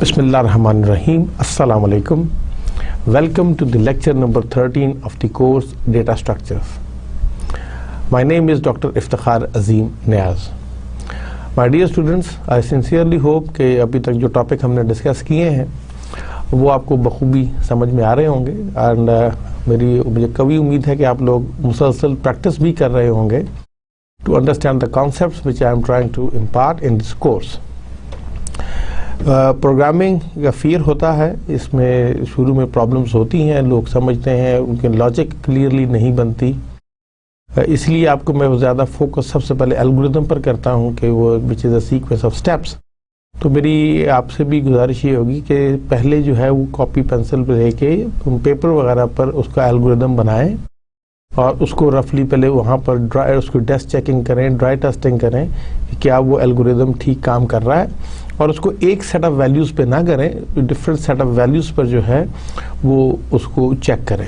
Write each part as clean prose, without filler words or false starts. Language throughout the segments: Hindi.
Bismillahirrahmanirrahim. Assalamu alaikum. Welcome to the lecture number 13 of the course Data Structures. My name is Dr. Iftikhar Azim Niaz. My dear students, I sincerely hope कि अभी तक जो टॉपिक हमने डिस्कस किए हैं वो आपको बखूबी समझ में आ रहे होंगे एंड मुझे कभी उम्मीद है कि आप लोग मुसलसल प्रैक्टिस भी कर रहे होंगे to understand the concepts which I am trying to impart in this course. Programming का फियर होता है, इसमें शुरू में प्रॉब्लम्स होती हैं, लोग समझते हैं, उनके लॉजिक क्लियरली नहीं बनती, इसलिए आपको मैं ज़्यादा फोकस सबसे पहले एल्गोरिथम पर करता हूं कि वो which is a sequence of steps. तो मेरी आपसे भी गुजारिश ये होगी कि पहले जो है वो कॉपी पेंसिल पर लेके पेपर वगैरह पर उसका एल्गोरिथम बनाएं और उसको रफली पहले वहाँ पर ड्राई उसको टेस्ट चेकिंग करें, ड्राई टेस्टिंग करें कि क्या वो एल्गोरिथम ठीक काम कर रहा है, और उसको एक सेट ऑफ वैल्यूज़ पे ना करें, डिफरेंट सेट ऑफ वैल्यूज़ पर जो है वो उसको चेक करें।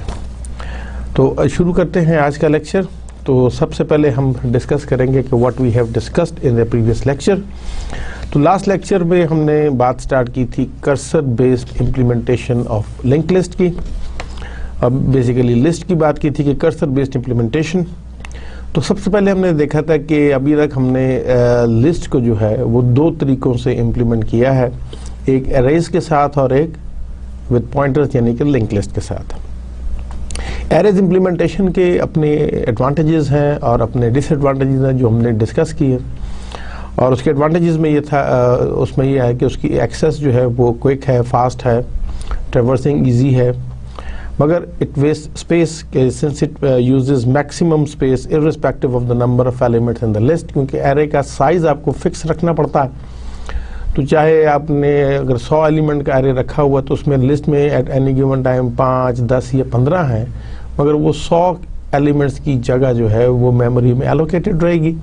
तो शुरू करते हैं आज का लेक्चर। तो सबसे पहले हम डिस्कस करेंगे कि what we have discussed in the previous lecture. तो लास्ट लेक्चर में हमने बात स्टार्ट की थी cursor based implementation of link list की। अब बेसिकली लिस्ट की बात की थी कि कर्सर बेस्ड इम्प्लीमेंटेशन। तो सबसे पहले हमने देखा था कि अभी तक हमने लिस्ट को जो है वो दो तरीकों से इम्प्लीमेंट किया है, एक एरेज के साथ और एक विद पॉइंटर्स यानी कि लिंक लिस्ट के साथ। एरेज इम्प्लीमेंटेशन के अपने एडवांटेजेस हैं और अपने डिसएडवांटेजेस हैं जो हमने डिस्कस किए, और उसके एडवांटेजेस में ये था उसमें ये है कि उसकी एक्सेस जो है वो क्विक है, फास्ट है, ट्रेवर्सिंग ईजी है, मगर it waste space since it uses maximum space irrespective of the number of elements in the list, क्योंकि एरे का साइज आपको फिक्स रखना पड़ता है। तो चाहे आपने अगर 100 एलिमेंट का एरे रखा हुआ तो उसमें लिस्ट में एट एनी गिवन टाइम 5, 10 या 15 हैं, मगर वो 100 एलिमेंट्स की जगह जो है वो मेमोरी में एलोकेटेड रहेगी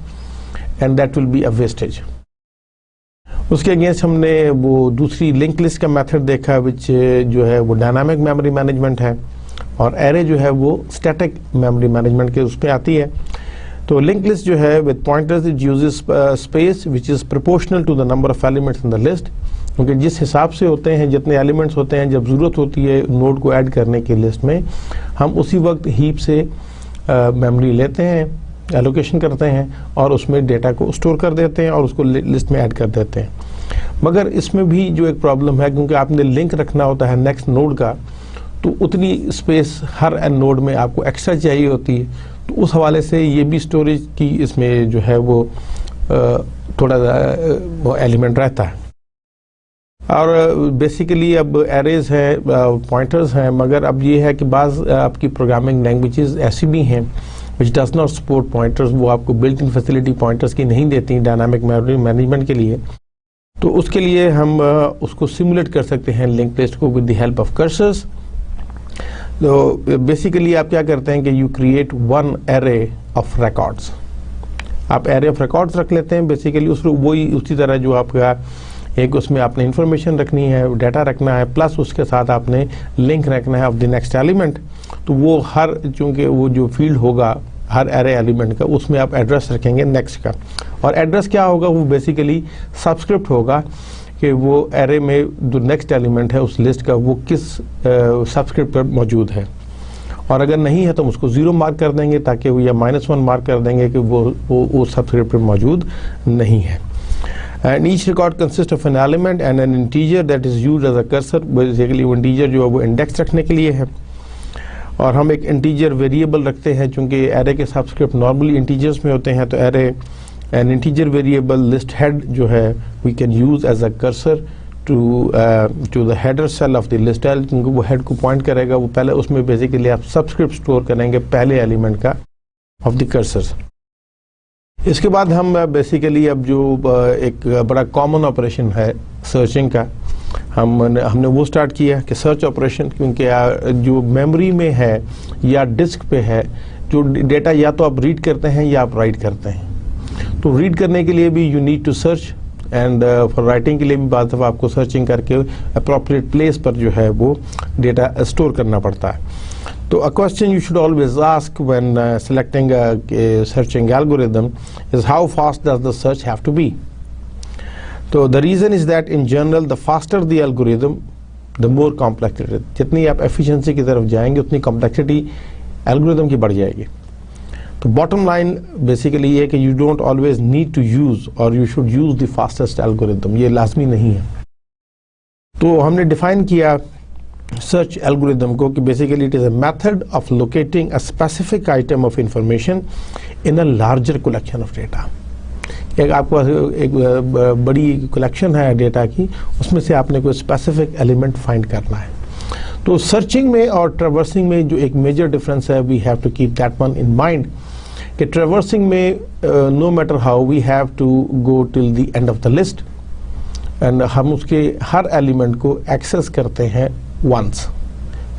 and that will be a wastage. उसके अगेंस्ट हमने वो दूसरी लिंक लिस्ट का मेथड देखा विच जो है वो डायनामिक मेमोरी मैनेजमेंट है, और एरे जो है वो स्टैटिक मेमोरी मैनेजमेंट के उस पर आती है। तो लिंक लिस्ट जो है with pointers it uses space which is proportional to the number of elements in the list, क्योंकि जिस हिसाब से होते हैं, जितने एलिमेंट्स होते हैं, जब ज़रूरत होती है नोड को ऐड करने की लिस्ट में, हम उसी वक्त हीप से मेमोरी लेते हैं, एलोकेशन करते हैं और उसमें डेटा को स्टोर कर देते हैं और उसको लिस्ट में ऐड कर देते हैं। मगर इसमें भी जो एक प्रॉब्लम है, क्योंकि आपने लिंक रखना होता है नेक्स्ट नोड का, तो उतनी स्पेस हर नोड में आपको एक्स्ट्रा चाहिए होती है। तो उस हवाले से ये भी स्टोरेज की इसमें जो है वो थोड़ा वो एलिमेंट रहता है। और बेसिकली अब एरेज है, पॉइंटर्स हैं, मगर अब ये है कि बाज़ आपकी प्रोग्रामिंग लैंग्वेजेस ऐसी भी हैं which does not support pointers, वो आपको बिल्ट इन फैसिलिटी पॉइंटर्स की नहीं देती डायनामिक मेमोरी मैनेजमेंट के लिए। तो उसके लिए हम उसको सिमुलेट कर सकते हैं लिंक लिस्ट को with the help of cursors. तो बेसिकली आप क्या करते हैं कि you create one array of records, आप एरे ऑफ रिकॉर्ड्स रख लेते हैं। बेसिकली उसको वही उसी तरह जो आपका एक उसमें आपने इंफॉर्मेशन रखनी है, डाटा रखना है, प्लस उसके साथ आपने लिंक रखना है ऑफ द नेक्स्ट एलिमेंट। तो वो हर चूँकि वो जो फील्ड होगा हर एरे एलिमेंट का, उसमें आप एड्रेस रखेंगे नेक्स्ट का, और एड्रेस क्या होगा, वो बेसिकली सबस्क्रिप्ट होगा कि वो एरे में जो नेक्स्ट एलिमेंट है उस लिस्ट का वो किस सबस्क्रिप्ट पर मौजूद है, और अगर नहीं है तो हम उसको 0 मार्क कर देंगे, ताकि वो या -1 मार्क कर देंगे कि वो सबस्क्रिप्ट पर मौजूद नहीं है। And each record consists of an element and an integer that is used as a cursor. Basically वो integer जो है वो इंडेक्स रखने के लिए है, और हम एक इंटीजर वेरिएबल रखते हैं, चूँकि एरे के सबस्क्रिप्ट नॉर्मली इंटीजर्स में होते हैं। तो array an integer variable list head जो है we can use as a cursor to the header cell of the list L, क्योंकि वो हेड को पॉइंट करेगा। वो पहले उसमें बेसिकली आप सबस्क्रिप्ट स्टोर करेंगे पहले एलिमेंट का ऑफ द कर्सर। इसके बाद हम बेसिकली अब जो एक बड़ा कॉमन ऑपरेशन है सर्चिंग का, हमने वो स्टार्ट किया कि सर्च ऑपरेशन, क्योंकि जो मेमोरी में है या डिस्क पे है जो डेटा या तो आप रीड करते हैं या आप राइट करते हैं। तो रीड करने के लिए भी you need to search, and for writing के लिए भी बाद दफ़ा आपको सर्चिंग करके अप्रोप्रिएट प्लेस पर जो है वो डेटा स्टोर करना पड़ता है। So a question you should always ask when selecting a searching algorithm is how fast does the search have to be? तो the reason is that in general the faster the algorithm the more complex it is. जितनी आप एफिशिएंसी की तरफ जाएंगे उतनी कॉम्प्लेक्सिटी एल्गोरिदम की बढ़ जाएगी। तो बॉटम लाइन बेसिकली ये है कि you don't always need to use और you should use the fastest algorithm, ये लाजमी नहीं है। तो हमने डिफाइन किया सर्च एल्गोरिदम को कि basically it is a method of locating a specific item of information in a larger collection of data. एक आपको एक बड़ी कलेक्शन है डेटा की, उसमें से आपने कोई स्पेसिफिक एलिमेंट फाइंड करना है। तो सर्चिंग में और ट्रैवर्सिंग में जो एक मेजर डिफरेंस है, we have to keep that one in mind कि ट्रैवर्सिंग में no matter how we have to go till the end of the list and हम उसके हर एलिमेंट को एक्सेस करते हैं once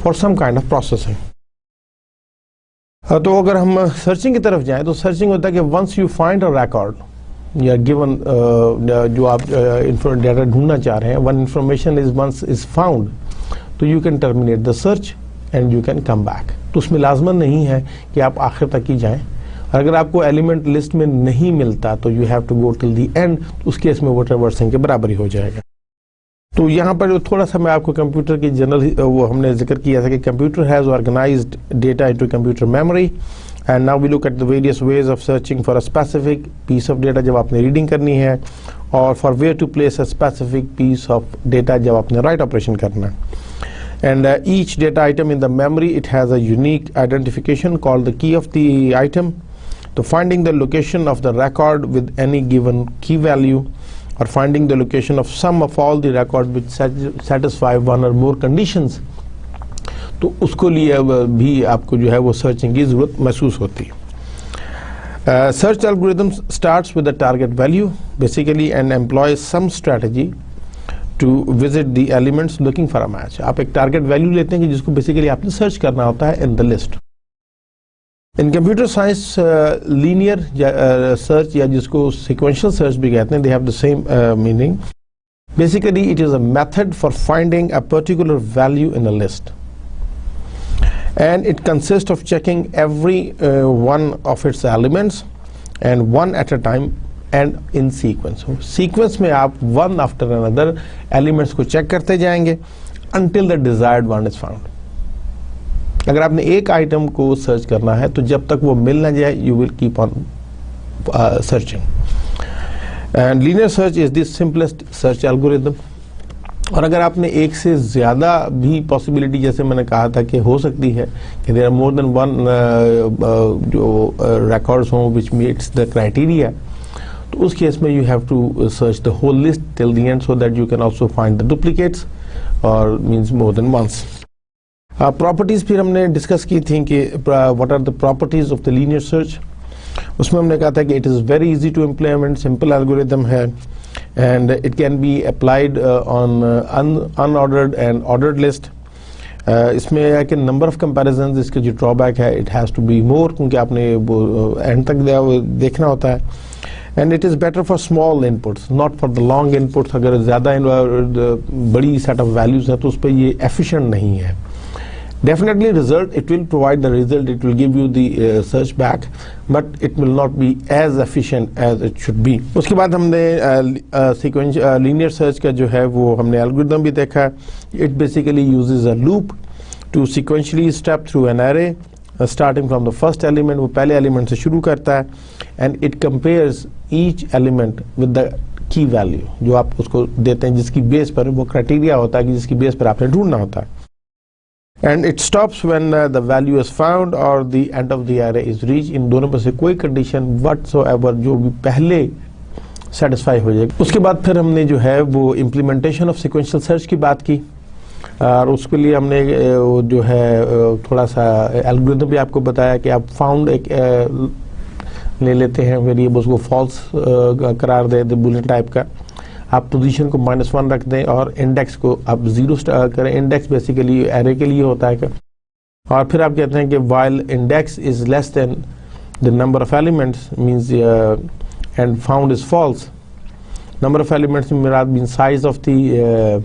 for some kind of processing. तो अगर हम सर्चिंग की तरफ जाएं तो सर्चिंग होता है कि once you find a record या गिवन जो आप डेटा ढूंढना चाह रहे हैं, one information is once is found, तो you can terminate the search and you can come back. तो उसमें लाजमन नहीं है कि आप आखिर तक ही जाएं। अगर आपको एलिमेंट लिस्ट में नहीं मिलता तो you have to go till the end, उस केस में वो ट्रैवर्सिंग के बराबर ही हो जाएगा। तो यहाँ पर थोड़ा सा मैं आपको कंप्यूटर की जनरल वो हमने जिक्र किया था कि computer has organized data into computer memory and now we look at the various ways of searching for a specific piece of data जब आपने रीडिंग करनी है, और for where to place a specific piece of data जब आपने राइट ऑपरेशन करना है। And each data item in the memory, it has a unique identification called the key of the item. So finding the location of the record with any given key value, or finding the location of some of all the record which satisfy one or more conditions, तो उसको लिए भी आपको जो है वो सर्चिंग की ज़रूरत महसूस होती है। Search algorithm starts with the target value basically and employs some strategy to visit the elements looking for a match. आप एक टारगेट वैल्यू लेते हैं कि जिसको बेसिकली आपने सर्च करना होता है इन the list. In computer science linear search या जिसको सिक्वेंशियल सर्च भी कहते हैं, they have the same meaning. Basically it is a method for finding a particular value in a list and it consist of checking every one of its elements and one at a time and in sequence. Sequence में आप वन आफ्टर अनदर एलिमेंट्स को चेक करते जाएंगे until the desired one is found. अगर आपने एक आइटम को सर्च करना है तो जब तक वो मिल ना जाए you will keep on searching. And linear search is the simplest search algorithm. और अगर आपने एक से ज़्यादा भी पॉसिबिलिटी, जैसे मैंने कहा था कि हो सकती है कि there are more than one जो रिकॉर्ड्स हों विच मीट्स द क्राइटेरिया, तो उस केस में you have to search the whole list till the end so that you can also find the duplicates और means more than once. Properties फिर हमने डिस्कस की थी कि what are the properties of the linear search. उसमें हमने कहा था कि it is very easy to implement, simple algorithm है and it can be applied on unordered and ordered list. इसमें है कि नंबर ऑफ कंपैरिजंस, इसके जो ड्रॉबैक है it has to be more, क्योंकि आपने वो एंड तक देखना होता है। And it is better for small inputs, not for the long inputs. अगर ज़्यादा बड़ी सेट ऑफ वैल्यूज़ हैं तो उस पर ये एफिशिएंट नहीं है। Definitely result, it will provide the result, it will give you the search back, but it will not be as efficient as it should be. उसके बाद हमने sequence linear search का जो है वो हमने algorithm भी देखा। It basically uses a loop to sequentially step through an array, starting from the first element, वो पहले element से शुरू करता है and it compares each element with the key value जो आप उसको देते हैं, जिसकी बेस पर वो क्राइटेरिया होता है कि जिसकी बेस पर आपने ढूंढना होता है। And it stops when the value is found or the end of the array is reached. इन दोनों में से कोई कंडीशन whatsoever जो भी पहले सेटिस्फाई हो जाएगी। उसके बाद फिर हमने जो है वो इम्प्लीमेंटेशन ऑफ सिक्वेंशियल सर्च की बात की और उसके लिए हमने जो है थोड़ा सा एल्गोरिथम भी आपको बताया कि आप फाउंड एक ले लेते हैं वेरिएबल्स को फॉल्स करार दे बुलियन टाइप का, आप पोजीशन को -1 रख दें और इंडेक्स को आप 0 करें। इंडेक्स बेसिकली एरे के लिए होता है और फिर आप कहते हैं कि while index is less than the number of elements means and found is false. Number of elements मेरा mean size of the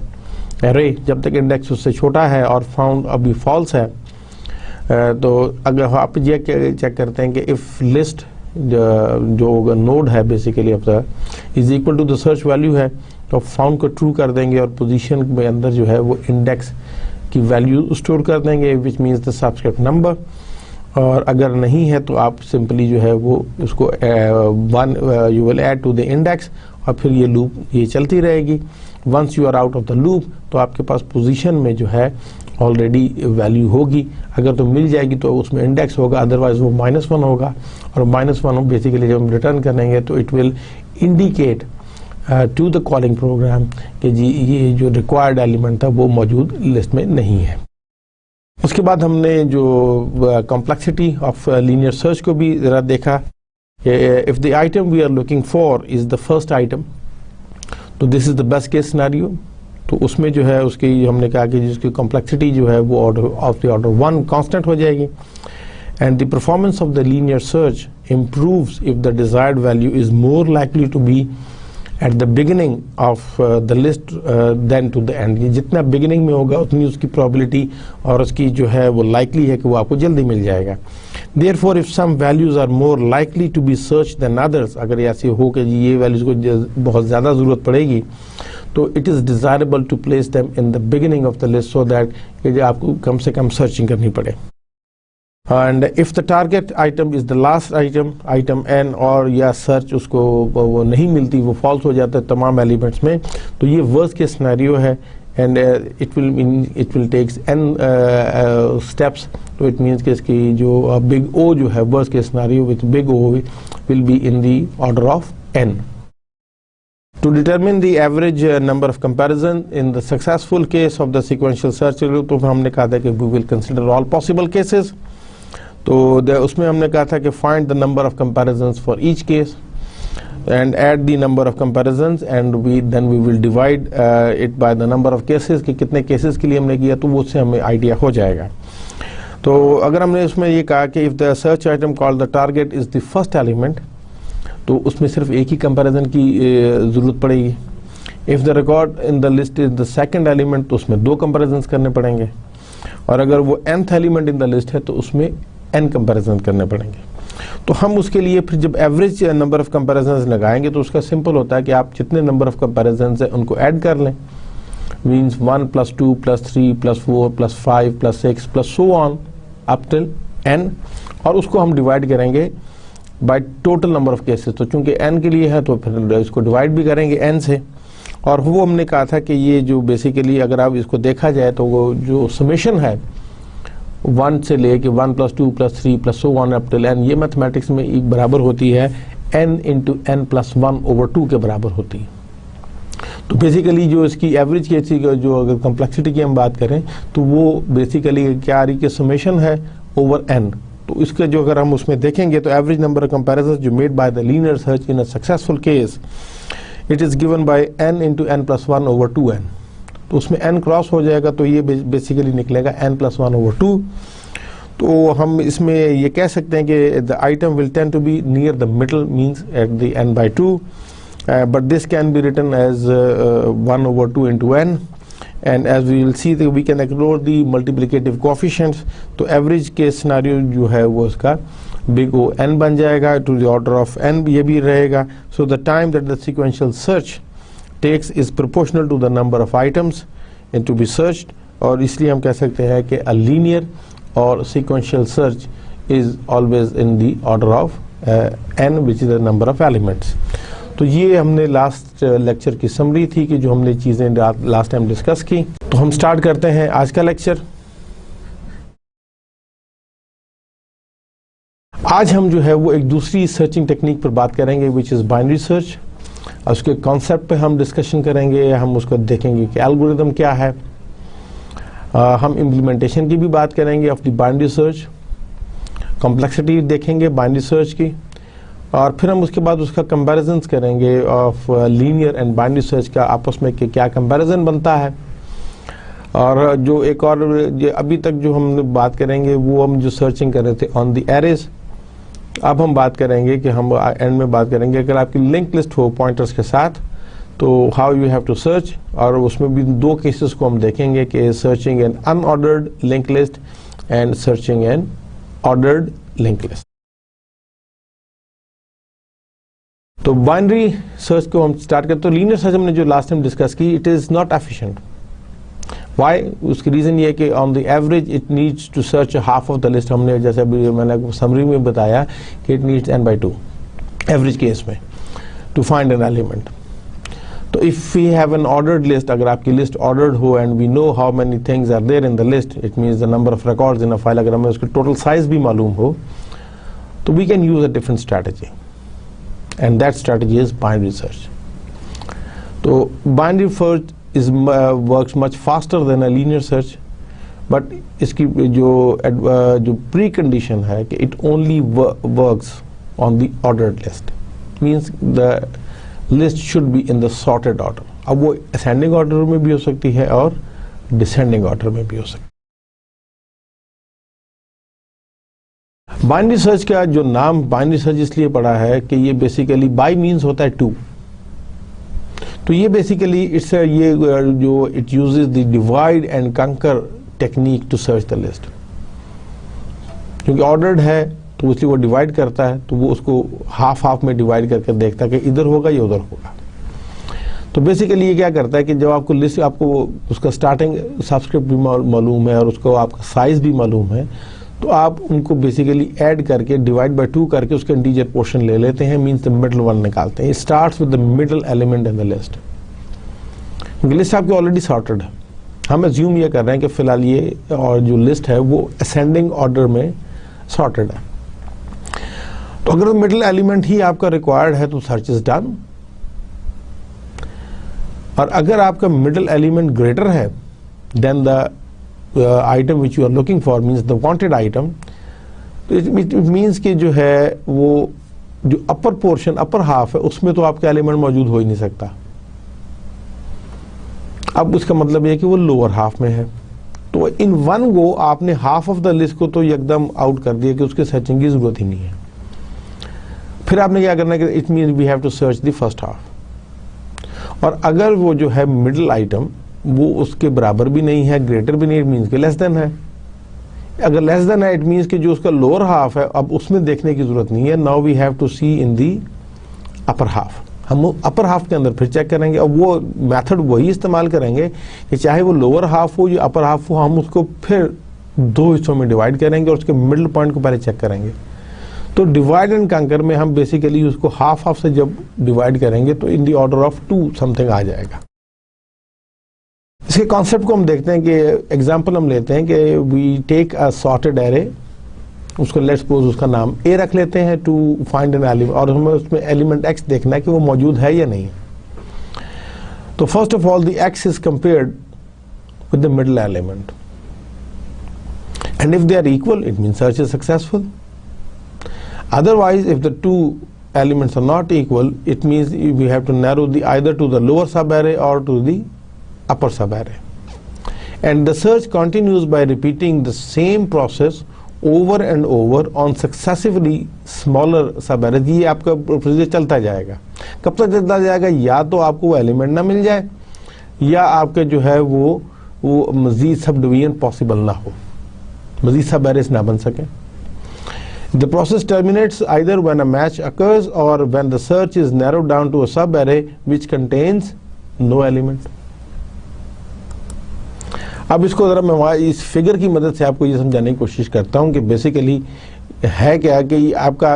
array, जब तक इंडेक्स उससे छोटा है और फाउंड अभी फॉल्स है। तो अगर आप ये चेक करते हैं कि इफ लिस्ट जो नोड है basically of the is equal to the search value है, तो फाउंड को ट्रू कर देंगे और पोजीशन में अंदर जो है वो इंडेक्स की वैल्यू स्टोर कर देंगे which means the subscript number. और अगर नहीं है तो आप सिंपली जो है वो उसको you will add to the index और फिर ये लूप ये चलती रहेगी। Once you are out of the loop तो आपके पास पोजीशन में जो है ऑलरेडी वैल्यू होगी, अगर तो मिल जाएगी तो उसमें इंडेक्स होगा, अदरवाइज वो -1 होगा। और -1 बेसिकली जब हम रिटर्न करेंगे तो it will indicate to the calling program कि जी ये जो रिक्वायर्ड एलिमेंट था वो मौजूद लिस्ट में नहीं है। उसके बाद हमने जो कॉम्प्लेक्सिटी ऑफ लीनियर सर्च को भी ज़रा देखा। If the item we are looking for is the first item तो this is the best case scenario. तो उसमें जो है उसकी हमने कहा कि जिसकी कॉम्प्लेक्सिटी जो है वो ऑफ द ऑर्डर 1 कांस्टेंट हो जाएगी। And the performance of the linear search improves if the desired value is more likely to be at the beginning of the list than to the end. ये जितना बिगिनिंग में होगा उतनी उसकी प्रोबेबिलिटी और उसकी जो है वो लाइकली है कि वो आपको जल्दी मिल जाएगा। Therefore if some values are more likely to be search than others, अगर ऐसे हो कि ये वैल्यूज को बहुत ज़्यादा ज़रूरत पड़ेगी तो it is desirable to place them in the beginning of the list so that कि आपको कम से कम सर्चिंग करनी पड़े। And if the target item is the last item n और या सर्च उसको वो नहीं मिलती, वो फॉल्स हो जाता है तमाम एलिमेंट्स में, तो ये वर्स्ट केस सिनेरियो है। And it will takes n steps. तो इट मीन्स कि इसकी जो बिग ओ जो है worst case scenario with big O will be in the order of n. To determine the average number of comparison in the successful case of the sequential search, तो हमने कहा था कि we will consider all possible cases। तो उसमें हमने कहा था कि find the number of comparisons for each case and add the number of comparisons and then we will divide it by the number of cases कि कितने cases के लिए हमने किया, तो वो उससे हमें आइडिया हो जाएगा। तो अगर हमने उसमें ये कहा कि if the search item called the target is the first element तो उसमें सिर्फ एक ही कंपैरिजन की ज़रूरत पड़ेगी। If the record in the list is the second element तो उसमें 2 कंपैरिजन्स करने पड़ेंगे। और अगर वो nth element in the list है तो उसमें n कंपैरिजन करने पड़ेंगे। तो हम उसके लिए फिर जब एवरेज नंबर ऑफ कंपैरिजन्स लगाएंगे तो उसका सिंपल होता है कि आप जितने नंबर ऑफ कंपैरिजन्स हैं उनको ऐड कर लें। Means 1 + 2 + 3 + 4 + 5 + 6 + so on up till n और उसको हम डिवाइड करेंगे by total number of cases. तो चूंकि n के लिए है तो फिर इसको डिवाइड भी करेंगे n से। और वो हमने कहा था कि ये जो बेसिकली अगर आप इसको देखा जाए तो वो जो समेशन है 1 से लेके 1 + 2 + 3 + so on up till n, ये मैथमेटिक्स में एक बराबर होती है n × n + 1/2 के बराबर होती है। तो बेसिकली जो इसकी एवरेज केस की जो अगर कॉम्प्लेक्सिटी की हम बात करें तो वो बेसिकली क्या आ रही कि समेशन है ओवर n। तो इसके जो अगर हम उसमें देखेंगे तो एवरेज नंबर ऑफ कंपैरिजन जो made by the linear search in a successful case it is given by n × n + 1/2n। तो उसमें n क्रॉस हो जाएगा तो ये बेसिकली निकलेगा n + 1/2। तो हम इसमें ये कह सकते हैं कि the item will tend to be near the middle means at the n/2 but this can be written as 1/2 × n। And as we will see that we can ignore the multiplicative coefficients। तो एवरेज केस सिनेरियो जो है वो इसका बिग O n बन जाएगा to the order of n, ये भी रहेगा। So the time that the sequential search takes is proportional to the number of items in to be searched. और इसलिए हम कह सकते हैं कि अ लीनियर और sequential search is always in the order of n which is the number of elements. तो ये हमने लास्ट लेक्चर की समरी थी कि जो हमने चीज़ें लास्ट टाइम डिस्कस की। तो हम स्टार्ट करते हैं आज का लेक्चर। आज हम जो है वो एक दूसरी सर्चिंग टेक्निक पर बात करेंगे विच इज़ बाइनरी सर्च। उसके कॉन्सेप्ट पे हम डिस्कशन करेंगे, हम उसको देखेंगे कि एल्गोरिदम क्या है। हम इम्प्लीमेंटेशन की भी बात करेंगे of the binary search, complexity देखेंगे बाइनरी सर्च की, और फिर हम उसके बाद उसका कंपैरिजन्स करेंगे of linear and binary search का आपस में कि क्या कंपैरिजन बनता है। और जो एक और अभी तक जो हम बात करेंगे वो हम जो सर्चिंग कर रहे थे ऑन द एरेज, अब हम बात करेंगे कि हम एंड में बात करेंगे अगर आपकी लिंक लिस्ट हो पॉइंटर्स के साथ तो how you have to search. और उसमें भी 2 केसेस को हम देखेंगे कि searching an unordered link list and searching an ordered link list. तो बाइनरी सर्च को हम स्टार्ट करते तो लीनियर सर्च हमने जो लास्ट टाइम डिस्कस की, it is not efficient. Why? उसकी रीज़न ये कि on the average it needs to search half of the list. हमने जैसे अभी मैंने समरी में बताया कि it needs n/2 average case में टू फाइंड एन एलिमेंट। तो if we have an ordered list, अगर आपकी लिस्ट ऑर्डर्ड हो and we know how many things are there in the list, it means the number of records in a file, अगर हमें उसकी टोटल साइज भी मालूम हो, तो we can use a different strategy, and that strategy is binary search. तो binary search is works much faster than a linear search, but इसकी जो precondition है कि it only works on the ordered list, means the list should be in the sorted order। अब वो ascending order में भी हो सकती है और descending order में भी हो सकती है। बाइनरी सर्च का जो नाम बाइनरी सर्च इसलिए पड़ा है कि ये बेसिकली बाई मीन्स होता है टू। तो ये बेसिकली इट्स ये जो it uses the divide and conquer technique to search the list. क्योंकि ऑर्डर्ड है तो इसलिए वो डिवाइड करता है, तो वो उसको हाफ हाफ में डिवाइड करके देखता है कि इधर होगा या उधर होगा। तो बेसिकली ये क्या करता है कि जब आपको लिस्ट, आपको उसका स्टार्टिंग सबस्क्रिप्ट भी मालूम है और उसको आपका साइज भी मालूम है, तो आप उनको बेसिकली ऐड करके डिवाइड बाय 2 करके उसका इंटीजर पोर्शन ले लेते हैं, मींस द मिडल वन निकालते हैं। Starts with the middle element in the list. List आपकी ऑलरेडी सॉर्टेड है, हम अज्यूम ये कर रहे हैं कि फिलहाल ये और जो लिस्ट है वो असेंडिंग ऑर्डर में सॉर्टेड है। तो अगर मिडल एलिमेंट ही आपका रिक्वायर्ड है तो सर्च इज डन, और अगर आपका मिडल एलिमेंट ग्रेटर है then the item which you are looking for, means the wanted item, तो it means कि जो है वो जो अपर पोर्शन, अपर हाफ है, उसमें तो आपका एलिमेंट मौजूद हो ही नहीं सकता। अब उसका मतलब ये कि वो लोअर हाफ में है। तो इन वन गो आपने हाफ ऑफ द लिस्ट को तो एकदम आउट कर दिया कि उसके सर्चिंग की जरूरत ही नहीं है। फिर आपने क्या करना है कि it means we have to search the first half. और अगर वो जो है मिडल आइटम वो उसके बराबर भी नहीं है, ग्रेटर भी नहीं, इट मीन्स कि लेस देन है। अगर लेस देन है, इट मीन्स कि जो उसका लोअर हाफ है, अब उसमें देखने की जरूरत नहीं है। Now we have to see in the upper half. हम अपर हाफ के अंदर फिर चेक करेंगे, और वो मेथड वही इस्तेमाल करेंगे कि चाहे वो लोअर हाफ हो या अपर हाफ हो, हम उसको फिर 2 हिस्सों में डिवाइड करेंगे और उसके मिडल पॉइंट को पहले चेक करेंगे। तो डिवाइड एंड कंकर में हम बेसिकली उसको हाफ हाफ से जब डिवाइड करेंगे तो इन दी ऑर्डर ऑफ 2 समथिंग आ जाएगा। इसके कॉन्सेप्ट को हम देखते हैं कि एग्जांपल हम लेते हैं कि we take a sorted array, उसको लेट्स सपोज उसका नाम ए रख लेते हैं टू फाइंड एन एलिमेंट, और हमें उसमें एलिमेंट एक्स देखना है कि वो मौजूद है या नहीं। तो first of all the x is compared with the middle element, and if they are equal it means search is successful. Otherwise if the 2 elements are not equal, it means we have to narrow either to the lower sub array or to the upper sub array, and the search continues by repeating the same process over and over on successively smaller sub arrays। ये आपका प्रोसीजर चलता जाएगा। कब तक चलता जाएगा? या तो आपको वो एलिमेंट ना मिल जाए, या आपके जो है वो मजीद सब डिवीजन पॉसिबल ना हो, मजीद सब एरेस ना बन सके। The process terminates either when a match occurs or when the search is narrowed down to a sub array which contains no element। अब इसको जरा मैं इस फिगर की मदद से आपको ये समझाने की कोशिश करता हूँ कि बेसिकली है क्या कि आपका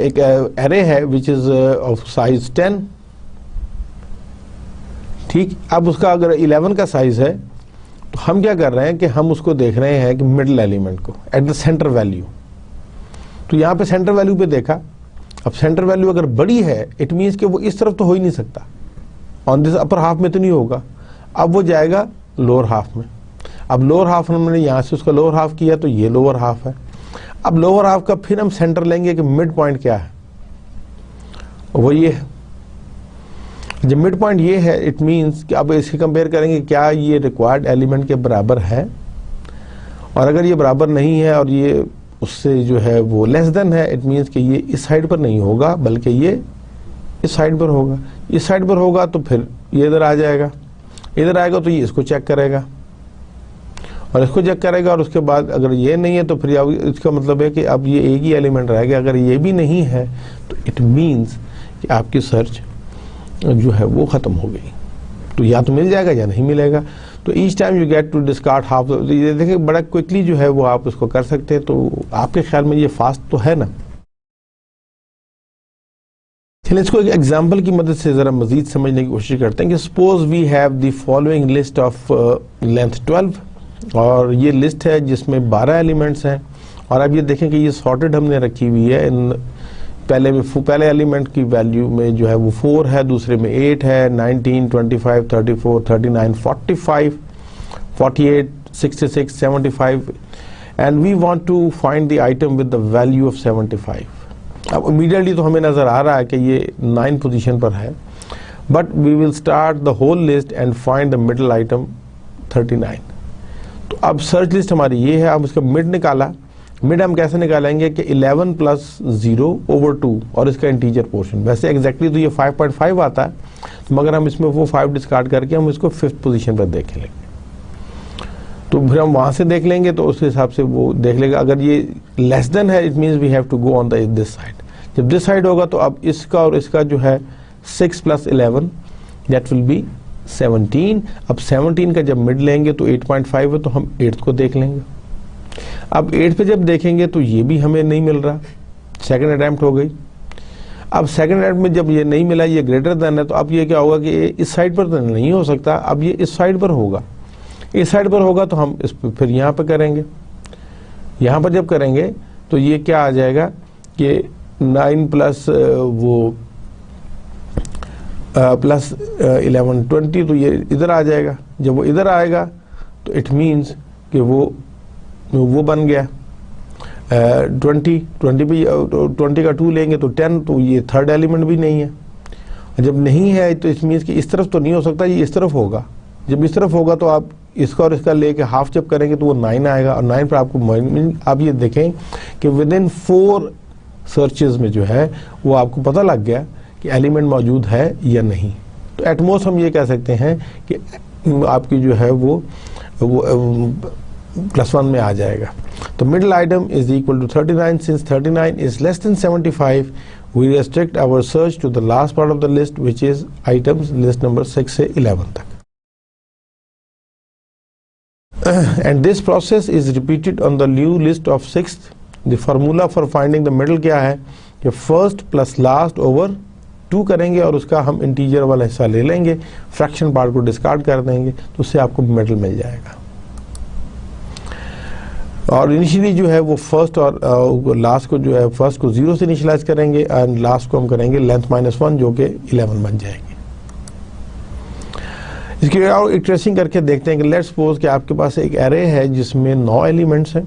एक एरे है विच इज ऑफ साइज 10, ठीक। अब उसका अगर 11 का साइज है तो हम क्या कर रहे हैं कि हम उसको देख रहे हैं कि मिडल एलिमेंट को एट द सेंटर वैल्यू। तो यहाँ पे सेंटर वैल्यू पे देखा, अब सेंटर वैल्यू अगर बड़ी है इट मीन्स कि वो इस तरफ तो हो ही नहीं सकता, ऑन दिस अपर हाफ में तो नहीं होगा, अब वो जाएगा लोअर हाफ में। अब लोअर हाफ हमने यहाँ से उसका लोअर हाफ किया तो ये लोअर हाफ है। अब लोअर हाफ का फिर हम सेंटर लेंगे कि मिड पॉइंट क्या है, वो ये है। जब मिड पॉइंट ये है इट मीन्स कि अब इसके कंपेयर करेंगे क्या ये रिक्वायर्ड एलिमेंट के बराबर है, और अगर ये बराबर नहीं है और ये उससे जो है वो लेस देन है, इट मीन्स कि ये इस साइड पर नहीं होगा बल्कि ये इस साइड पर होगा। इस साइड पर होगा तो फिर ये इधर आ जाएगा, इधर आएगा तो ये इसको चेक करेगा और इसको चेक करेगा, और उसके बाद अगर ये नहीं है तो फिर इसका मतलब है कि अब ये एक ही एलिमेंट रह गया। अगर ये भी नहीं है तो इट मीन्स कि आपकी सर्च जो है वो ख़त्म हो गई। तो या तो मिल जाएगा या नहीं मिलेगा। तो each time you get to discard half, ये देखिए बड़ा क्विकली जो है वो आप उसको कर सकते हैं। तो आपके ख्याल में ये फास्ट तो है ना? चलिए इसको एक एग्जाम्पल की मदद से ज़रा मजीद समझने की कोशिश करते हैं कि suppose we have the following list of length 12, और ये लिस्ट है जिसमें 12 एलिमेंट्स हैं। और अब ये देखें कि ये सॉर्टेड हमने रखी हुई है। इन पहले एलिमेंट की वैल्यू में जो है वो 4 है, दूसरे में 8 है, 19, 25, 34, 39, 45, 48, 66, 75 and we want to find the item with the value of 75। अब इमीडिएटली तो हमें नज़र आ रहा है कि ये 9 पोजीशन पर है, but we will start the whole list and find the middle item 39। तो अब सर्च लिस्ट हमारी ये है। अब इसका मिड निकाला। मिड हम कैसे निकालेंगे कि 11 + 0/2 और इसका इंटीजर पोर्शन। वैसे एग्जैक्टली तो ये 5.5 आता है, तो मगर हम इसमें वो 5 डिस्कार्ड करके हम इसको 5th पोजीशन पर देख लेंगे। तो फिर हम वहाँ से देख लेंगे तो उस हिसाब से वो देख लेगा। अगर ये लेस देन है, it means we have to go on this side. जब दिस साइड होगा तो अब इसका और इसका जो है 6 + 11 दैट विल बी 17। अब 17 का जब मिड लेंगे तो 8.5 है, तो हम 8th को देख लेंगे। अब 8 पे जब देखेंगे तो ये भी हमें नहीं मिल रहा, सेकंड अटैम्प्ट हो गई। अब सेकंड अटैम्प्ट में जब ये नहीं मिला, ये ग्रेटर देन है, तो अब ये क्या होगा कि इस साइड पर तो नहीं हो सकता, अब ये इस साइड पर होगा। इस साइड पर होगा तो हम इस फिर यहाँ पर करेंगे। यहाँ पर जब करेंगे तो ये क्या आ जाएगा कि 9 + वो + 11 20, तो ये इधर आ जाएगा। जब वो इधर आएगा तो इट मीन्स कि वो बन गया 20 पे 20 का 2 लेंगे तो 10, तो ये थर्ड एलिमेंट भी नहीं है। जब नहीं है तो इस मीन्स कि इस तरफ तो नहीं हो सकता, ये इस तरफ होगा। जब इस तरफ होगा तो आप इसका और इसका लेके हाफ जब करेंगे तो वो 9 आएगा, और 9 पर आपको आप ये देखें कि विद इन 4 सर्चेज में जो है वो आपको पता लग गया कि एलिमेंट मौजूद है या नहीं। तो एटमोस्ट हम ये कह सकते हैं कि आपकी जो है वो +1 में आ जाएगा। तो middle item is equal to 39। Since 39 is less than 75, we restrict our search to the last part of the list which is items list number 6 से 11 तक। And this process is repeated on the new list of 6th. The formula for finding the middle क्या है कि first + last over 2 करेंगे और उसका हम इंटीजर वाला हिस्सा ले लेंगे, फ्रैक्शन पार्ट को डिस्कार्ड कर देंगे, तो उससे आपको मिडल मिल जाएगा। और इनिशियली जो है वो फर्स्ट और लास्ट को जो है फर्स्ट को 0 से इनिशियलाइज करेंगे एंड लास्ट को हम करेंगे लेंथ -1 जो कि 11 बन जाएगी। इसकी और एक ट्रेसिंग करके देखते हैं कि लेट्स सपोज कि आपके पास एक एरे है जिसमें 9 एलिमेंट्स हैं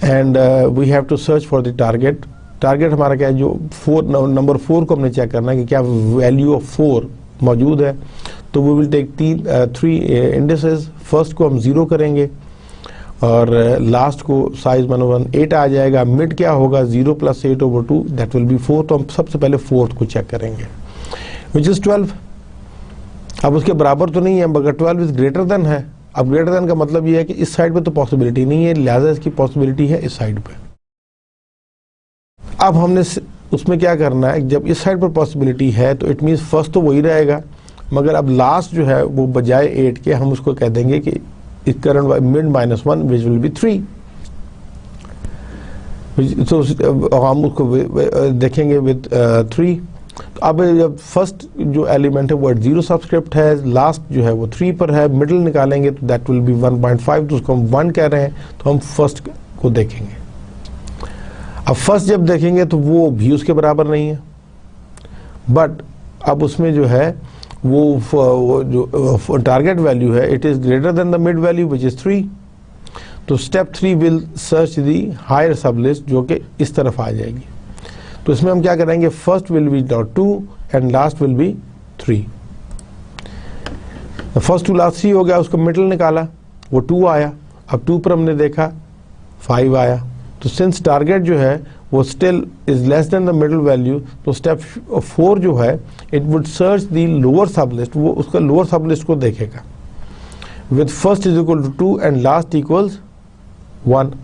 and we have to search for the target. Target हमारा क्या है, जो नंबर 4 को हमने चेक करना है कि क्या वैल्यू ऑफ 4 मौजूद है। तो we will take 3 indices. First को हम 0 करेंगे और लास्ट को साइज 8 आ जाएगा। मिड क्या होगा, 0 + 8/2 दैट विल बी 4। तो हम सबसे पहले 4th को चेक करेंगे विच इज़ 12। अब उसके बराबर तो नहीं है मगर 12 इज ग्रेटर देन है। अब ग्रेटर देन का मतलब ये है कि इस साइड पे तो पॉसिबिलिटी नहीं है, लिहाजा इसकी पॉसिबिलिटी है इस साइड पे। अब हमने उसमें क्या करना है, जब इस साइड पर पॉसिबिलिटी है तो इट मीन्स फर्स्ट तो वही रहेगा, मगर अब लास्ट जो है वो बजाय 8 के हम उसको कह देंगे कि current mid -1 which will be 3। तो हम उसको देखेंगे विद 3। तो अब जब फर्स्ट जो एलिमेंट है वो 0 सबस्क्रिप्ट है, लास्ट जो है वो 3 पर है, मिडल निकालेंगे तो दैट विल बी 1.5। तो उसको हम 1 कह रहे हैं, तो हम फर्स्ट को देखेंगे। अब फर्स्ट जब देखेंगे तो वो भी उसके बराबर नहीं है, बट अब उसमें जो है वो जो टारगेट वैल्यू है it is greater than the mid value which is 3। तो step 3 will search the higher sub list जो कि इस तरफ आ जाएगी। तो इसमें हम क्या करेंगे, first will be 2 and last will be 3। First to last 3 हो गया, उसको मिडल निकाला वो 2 आया। अब 2 पर हमने देखा 5 आया। तो सिंस टारगेट जो है वो still is less than the middle value, तो स्टेप 4 जो है it would search the lower sub list. वो उसका लोअर सब लिस्ट को देखेगा with first is equal to 2 and last equals 1।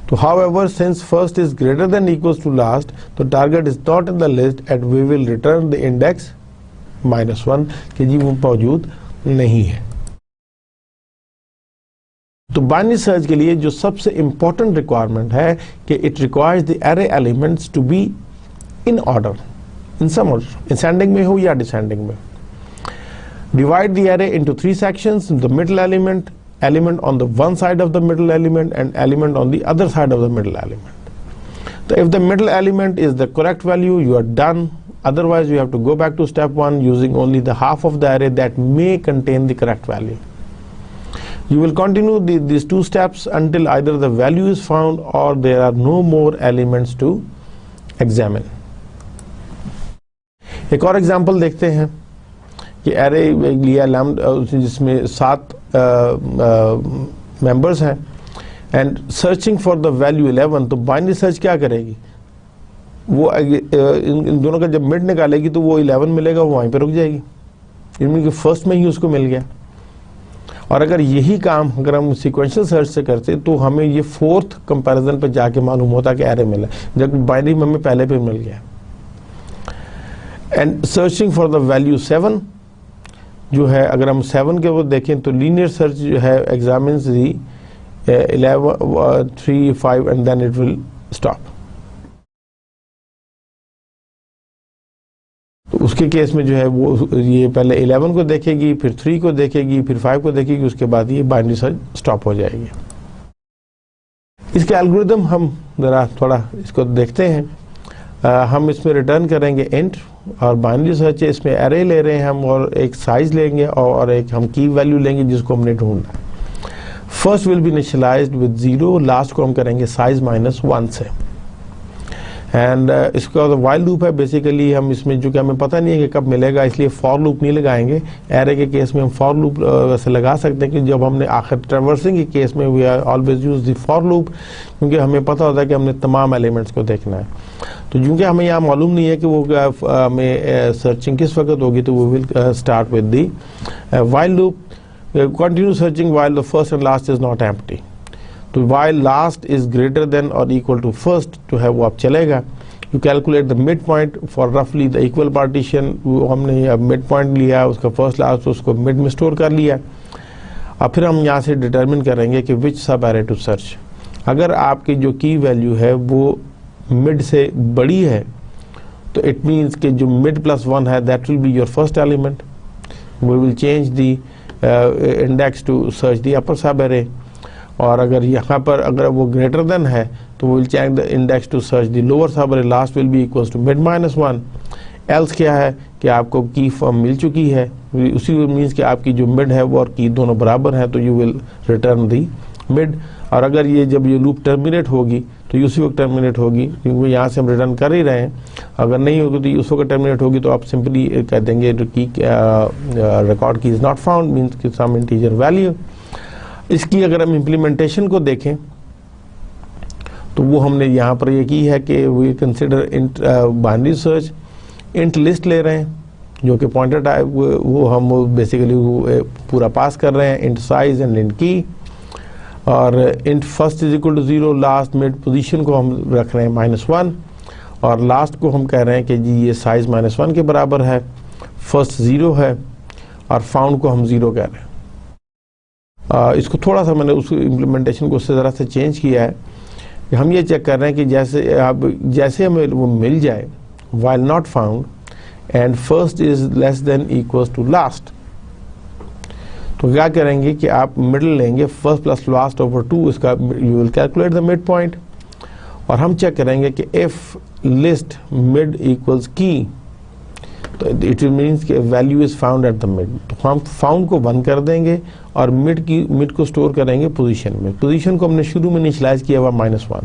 तो however since first is greater than equals to last, तो target is not in the list and we will return the index -1 कि जी वो मौजूद नहीं है। तो बाइनरी सर्च के लिए जो सबसे इंपॉर्टेंट रिक्वायरमेंट है कि it requires the array elements to be in order, in some order, ascending में हो या डिसेंडिंग में। Divide the array into 3 sections, the middle element, element on the one side of the middle element and element on the other side of the middle element. So if the middle element is the correct value, you are done. Otherwise you have to go back to step 1 using only the half of the array that may contain the correct value. You will continue these 2 steps until either the value is found or there are no more elements to examine. एक और एग्जाम्पल देखते हैं कि एरे लिया जिसमें 7 मेंबर्स हैं and searching for the value 11, तो बाइनरी सर्च क्या करेगी, वो इन दोनों का जब मिड निकालेगी तो वो 11 मिलेगा, वो वहीं पे रुक जाएगी, इनमें कि फर्स्ट में ही उसको मिल गया। और अगर यही काम अगर हम सीक्वेंशियल सर्च से करते तो हमें ये 4th कंपैरिजन पे जाके मालूम होता कि एरे मिला, जब बाइनरी में हमें पहले पे मिल गया। And searching for the value 7 जो है, अगर हम 7 के वो देखें तो लीनियर सर्च जो है examines the 11 3 5 and then it will stop. तो उसके केस में जो है वो ये पहले 11 को देखेगी, फिर 3 को देखेगी, फिर 5 को देखेगी, उसके बाद ये बाइनरी सर्च स्टॉप हो जाएगी। इसके एल्गोरिदम हम जरा थोड़ा इसको देखते हैं। हम इसमें रिटर्न करेंगे इंट और बाइनरी सर्च है, इसमें एरे ले रहे हैं हम और एक साइज लेंगे और एक हम की वैल्यू लेंगे जिसको हमने ढूंढना है। First will B initialised with 0, last को हम करेंगे साइज -1 से। एंड इसका वाइल लूप है, बेसिकली हम इसमें जो कि हमें पता नहीं है कि कब मिलेगा, इसलिए फॉर लूप नहीं लगाएंगे। एरे के केस में हम फॉर लूप वैसे लगा सकते हैं कि जब हमने आखिर ट्रैवर्सिंग के केस में we are always use the for loop, क्योंकि हमें पता होता है कि हमने तमाम एलिमेंट्स को देखना है। तो चूँकि हमें यहाँ मालूम नहीं है कि वो हमें सर्चिंग किस वक्त होगी, तो वो will start with the while loop, continue searching while the first and last is not empty. तो while last is greater than or equal to first जो है वो अब चलेगा। You calculate the midpoint for roughly the equal partition, वो हमने अब midpoint लिया, उसका first last उसको mid में स्टोर कर लिया। अब फिर हम यहाँ से डिटरमिन करेंगे कि which सब array to search। अगर आपकी जो की वैल्यू है वो mid से बड़ी है तो it means कि जो mid plus 1 है that will be your first element. We will change the index to search the upper sub array। और अगर यहाँ पर अगर वो ग्रेटर देन है तो will check the index to search the lower sub array, last will be equals to mid -1। Else क्या है कि आपको की फॉर्म मिल चुकी है, उसी मीन्स कि आपकी जो मिड है वो और की दोनों बराबर हैं, तो you will return the mid. और अगर ये जब ये लूप टर्मिनेट होगी तो उसी वक्त टर्मिनेट होगी, क्योंकि यहाँ से हम रिटर्न कर ही रहे हैं। अगर नहीं होगी तो उस वक्त टर्मिनेट होगी, तो आप सिंपली कह देंगे की रिकॉर्ड की इज़ नॉट फाउंड, मीन्स कि सम इंटीजर वैल्यू। इसकी अगर हम इम्प्लीमेंटेशन को देखें तो वो हमने यहाँ पर ये की है कि we consider int binary search, int list ले रहे हैं जो कि पॉइंटर टाइप वो हम बेसिकली पूरा पास कर रहे हैं, int size and int key. और int first is equal to 0, last mid position को हम रख रहे हैं -1 और लास्ट को हम कह रहे हैं कि जी ये साइज -1 के बराबर है, फर्स्ट 0 है और फाउंड को हम 0 कह रहे हैं। इसको थोड़ा सा मैंने उस इम्प्लीमेंटेशन को उससे ज़रा से चेंज किया है कि हम ये चेक कर रहे हैं कि जैसे हमें वो मिल जाए while not found and first is less than equals to last, तो क्या करेंगे कि आप मिडल लेंगे, फर्स्ट प्लस लास्ट ओवर 2, इसका you will calculate the mid point. और हम चेक करेंगे कि इफ लिस्ट मिड इक्वल्स की, तो इट मीन्स कि value is found at the mid, तो हम फाउंड को 1 कर देंगे और मिड को स्टोर करेंगे पोजीशन में। पोजीशन को हमने शुरू में इनिशियलाइज किया हुआ -1,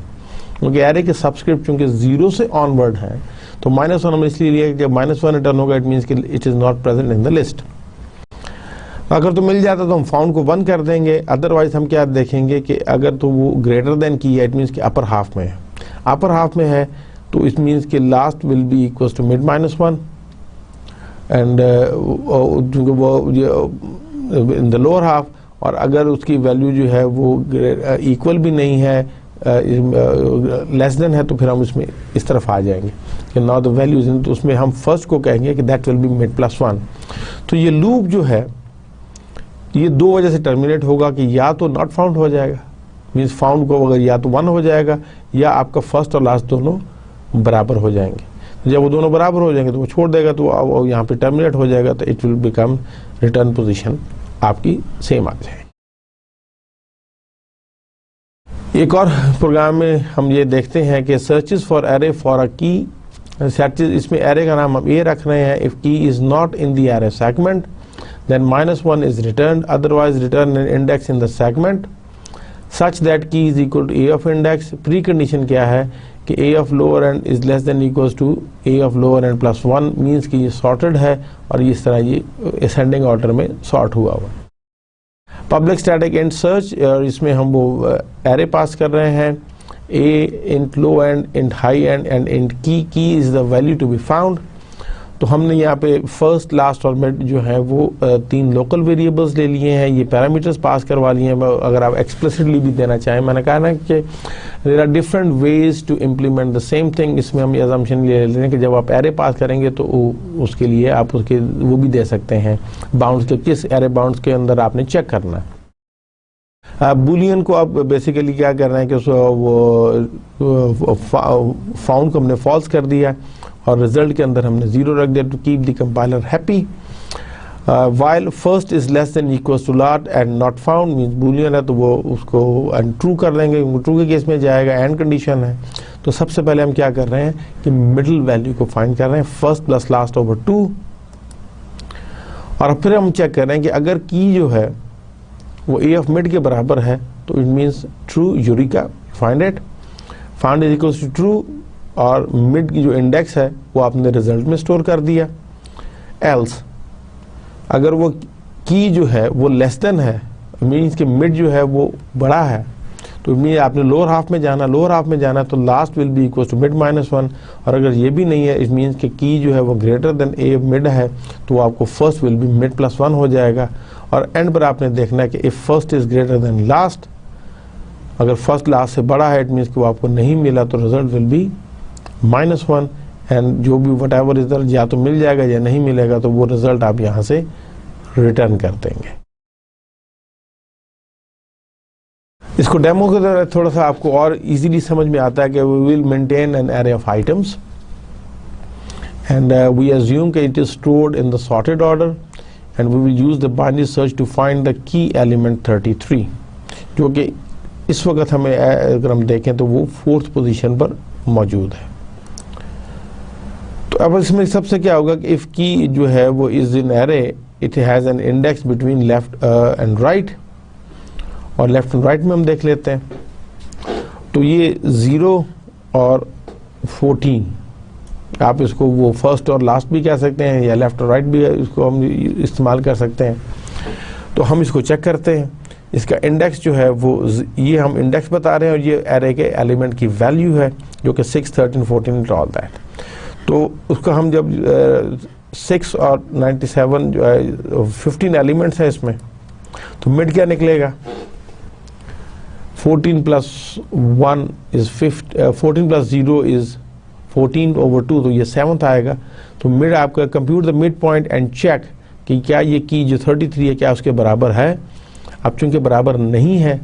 क्योंकि एरे के सबस्क्रिप्ट चूंकि 0 से ऑनवर्ड हैं तो -1 हमने इसलिए लिया कि 1 रिटर्न होगा, इट मीन्स कि it is not present in the list. अगर तो मिल जाता तो हम फाउंड को 1 कर देंगे, अदरवाइज हम क्या देखेंगे कि अगर तो वो ग्रेटर देन की है, इट मीन्स कि अपर हाफ में है। अपर हाफ में है तो इट मीन्स कि last will be equals to mid -1 and in the lower half. और अगर उसकी वैल्यू जो है वो इक्वल भी नहीं है लेस देन है तो फिर हम इसमें इस तरफ आ जाएंगे कि now the value is in, तो उसमें हम फर्स्ट को कहेंगे कि that will be mid plus 1। तो ये लूप जो है ये दो वजह से टर्मिनेट होगा कि या तो नॉट फाउंड हो जाएगा, मीन्स फाउंड को अगर या तो 1 हो जाएगा या आपका फर्स्ट और लास्ट दोनों बराबर हो जाएंगे। जब वो दोनों बराबर हो जाएंगे तो वो छोड़ देगा, तो यहाँ पे टर्मिनेट हो जाएगा, तो it will become return position आपकी सेम आ जाएगी। एक और प्रोग्राम में हम ये देखते हैं कि searches for array for a की, सर्चेस, इसमें एरे का नाम हम ए रख रहे हैं। इफ की is not in the array segment then -1 is returned, otherwise return an index in the segment such that key is equal to a of index। precondition क्या है कि a of lower end is less than equals to a of lower end plus 1, means कि ये sorted है और इस तरह ये ascending order में sort हुआ हुआ। public static int search, और इसमें हम वो array पास कर रहे हैं, a int low end, int high end and int key is the value to be found। तो हमने यहाँ पे फर्स्ट, लास्ट और मिड जो है वो 3 लोकल वेरिएबल्स ले लिए हैं, ये पैरामीटर्स पास करवा लिए हैं। अगर आप एक्सप्लिसिटली भी देना चाहें, मैंने कहा ना कि there are different ways to implement the same thing. इसमें हम ये अजम्पशन ले लेते हैं कि जब आप एरे पास करेंगे तो उसके लिए आप उसके वो भी दे सकते हैं बाउंड्स के, किस एरे बाउंड्स के अंदर आपने चेक करना है। बुलियन को आप बेसिकली क्या कर रहे हैं कि वो फाउंड को हमने फॉल्स कर दिया और रिजल्ट के अंदर हमने 0 रख दिया to keep the compiler happy. While first is less than equals to last and not found, means boolean है तो वो उसको ट्रू कर लेंगे, ट्रू के केस में जाएगा। एंड कंडीशन है तो सबसे पहले हम क्या कर रहे हैं कि मिडिल वैल्यू को फाइंड कर रहे हैं, फर्स्ट प्लस लास्ट ओवर 2, और फिर हम चेक कर रहे हैं कि अगर की जो है वो ए ऑफ मिड के बराबर है तो it means true, eureka find it, find is equals to true, और मिड की जो इंडेक्स है वो आपने रिजल्ट में स्टोर कर दिया। एल्स अगर वो की जो है वो लेस देन है, मीन्स कि मिड जो है वो बड़ा है, तो मीन आपने लोअर हाफ में जाना, लोअर हाफ में जाना तो last will be equal to mid -1, और अगर ये भी नहीं है इट मीन्स कि की जो है वो ग्रेटर देन ए मिड है तो आपको first will B mid plus 1 हो जाएगा। और एंड पर आपने देखना है कि if first is greater then last, अगर फर्स्ट लास्ट से बड़ा है इट मीन्स कि वो आपको नहीं मिला तो रिजल्ट विल बी -1, एंड जो भी वट एवर रिजल्ट या तो मिल जाएगा या नहीं मिलेगा तो वो रिजल्ट आप यहाँ से रिटर्न कर देंगे। इसको डेमो के द्वारा थोड़ा सा आपको और इजीली समझ में आता है कि we will maintain an array of items and we assume कि it is stored in the sorted order and we will use the binary search to find the key element 33, जो कि इस वक्त हमें अगर हम देखें तो वो 4th पोजीशन पर मौजूद है। तो अब इसमें सबसे क्या होगा कि इफ की जो है वो is in array, it has an index between left and right, और लेफ्ट एंड राइट में हम देख लेते हैं। तो ये 0 और 14, आप इसको वो फर्स्ट और लास्ट भी कह सकते हैं या लेफ्ट और राइट भी इसको हम इस्तेमाल कर सकते हैं। तो हम इसको चेक करते हैं, इसका इंडेक्स जो है वो ये हम इंडेक्स बता रहे हैं और ये एरे के एलिमेंट की वैल्यू है जो कि 6, 13, 14 ऑल दैट। तो उसको हम जब 6 और 97 जो है 15 एलिमेंट्स हैं इसमें, तो मिड क्या निकलेगा, 14 plus 1 is 14 plus 0 is 14 over 2, तो ये 7th आएगा। तो मिड आपका compute the mid point and check कि क्या ये की जो 33 है क्या उसके बराबर है। अब चूंकि बराबर नहीं है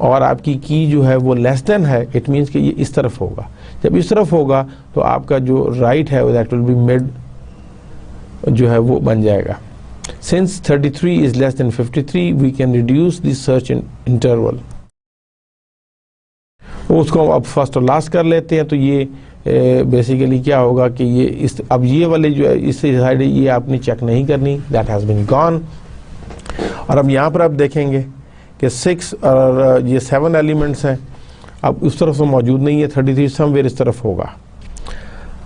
और आपकी की जो है वो लेस देन है, इट मीन्स कि ये इस तरफ होगा। जब इस तरफ होगा तो आपका जो राइट है दैट विल बी मिड जो है वो बन जाएगा। Since 33 is less than 53 we can reduce this search interval. उसको अब फर्स्ट और लास्ट कर लेते हैं। तो ये बेसिकली क्या होगा कि ये इस अब ये वाले जो है इस साइड ये आपने चेक नहीं करनी, दैट हैज़ बीन गॉन। और अब यहाँ पर आप देखेंगे कि 6 और ये 7 एलिमेंट्स हैं, अब उस तरफ से मौजूद नहीं है, 33 समवेयर इस तरफ होगा।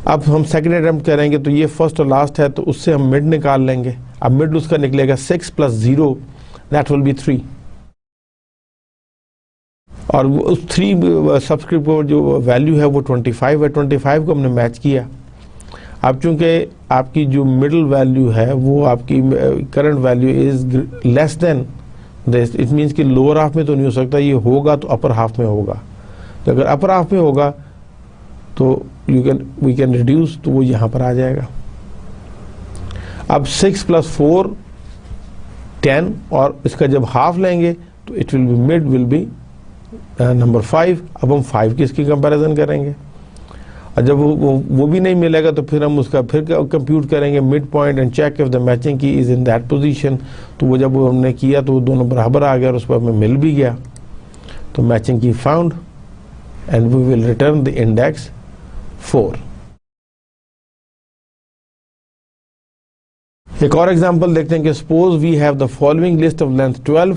अब हम सेकंड अटेम्प्ट करेंगे तो ये फर्स्ट और लास्ट है तो उससे हम मिड निकाल लेंगे। अब मिड उसका निकलेगा 6 प्लस 0 दैट विल बी 3, और उस 3 सबस्क्रिप्ट को जो वैल्यू है वो 25 है, 25 को हमने मैच किया। अब चूंकि आपकी जो मिडिल वैल्यू है वो आपकी current value is less then this, it means कि लोअर हाफ में तो नहीं हो सकता, ये होगा तो अपर हाफ में होगा। तो अगर अपर हाफ में होगा तो वी कैन रिड्यूस, तो वो यहाँ पर आ जाएगा। अब 6 + 4 10, और इसका जब हाफ लेंगे तो it will B mid will be number 5। अब हम 5 की इसकी कंपैरिजन करेंगे, और जब वो भी नहीं मिलेगा तो फिर हम उसका फिर कंप्यूट करेंगे mid point and check if the matching key is in that position. तो वो जब हमने किया तो वो दोनों बराबर आ गया और उस पर हमें मिल भी गया, तो matching key found and we will return the index 4। एक और एग्जांपल देखते हैं कि suppose we have the following list of length 12,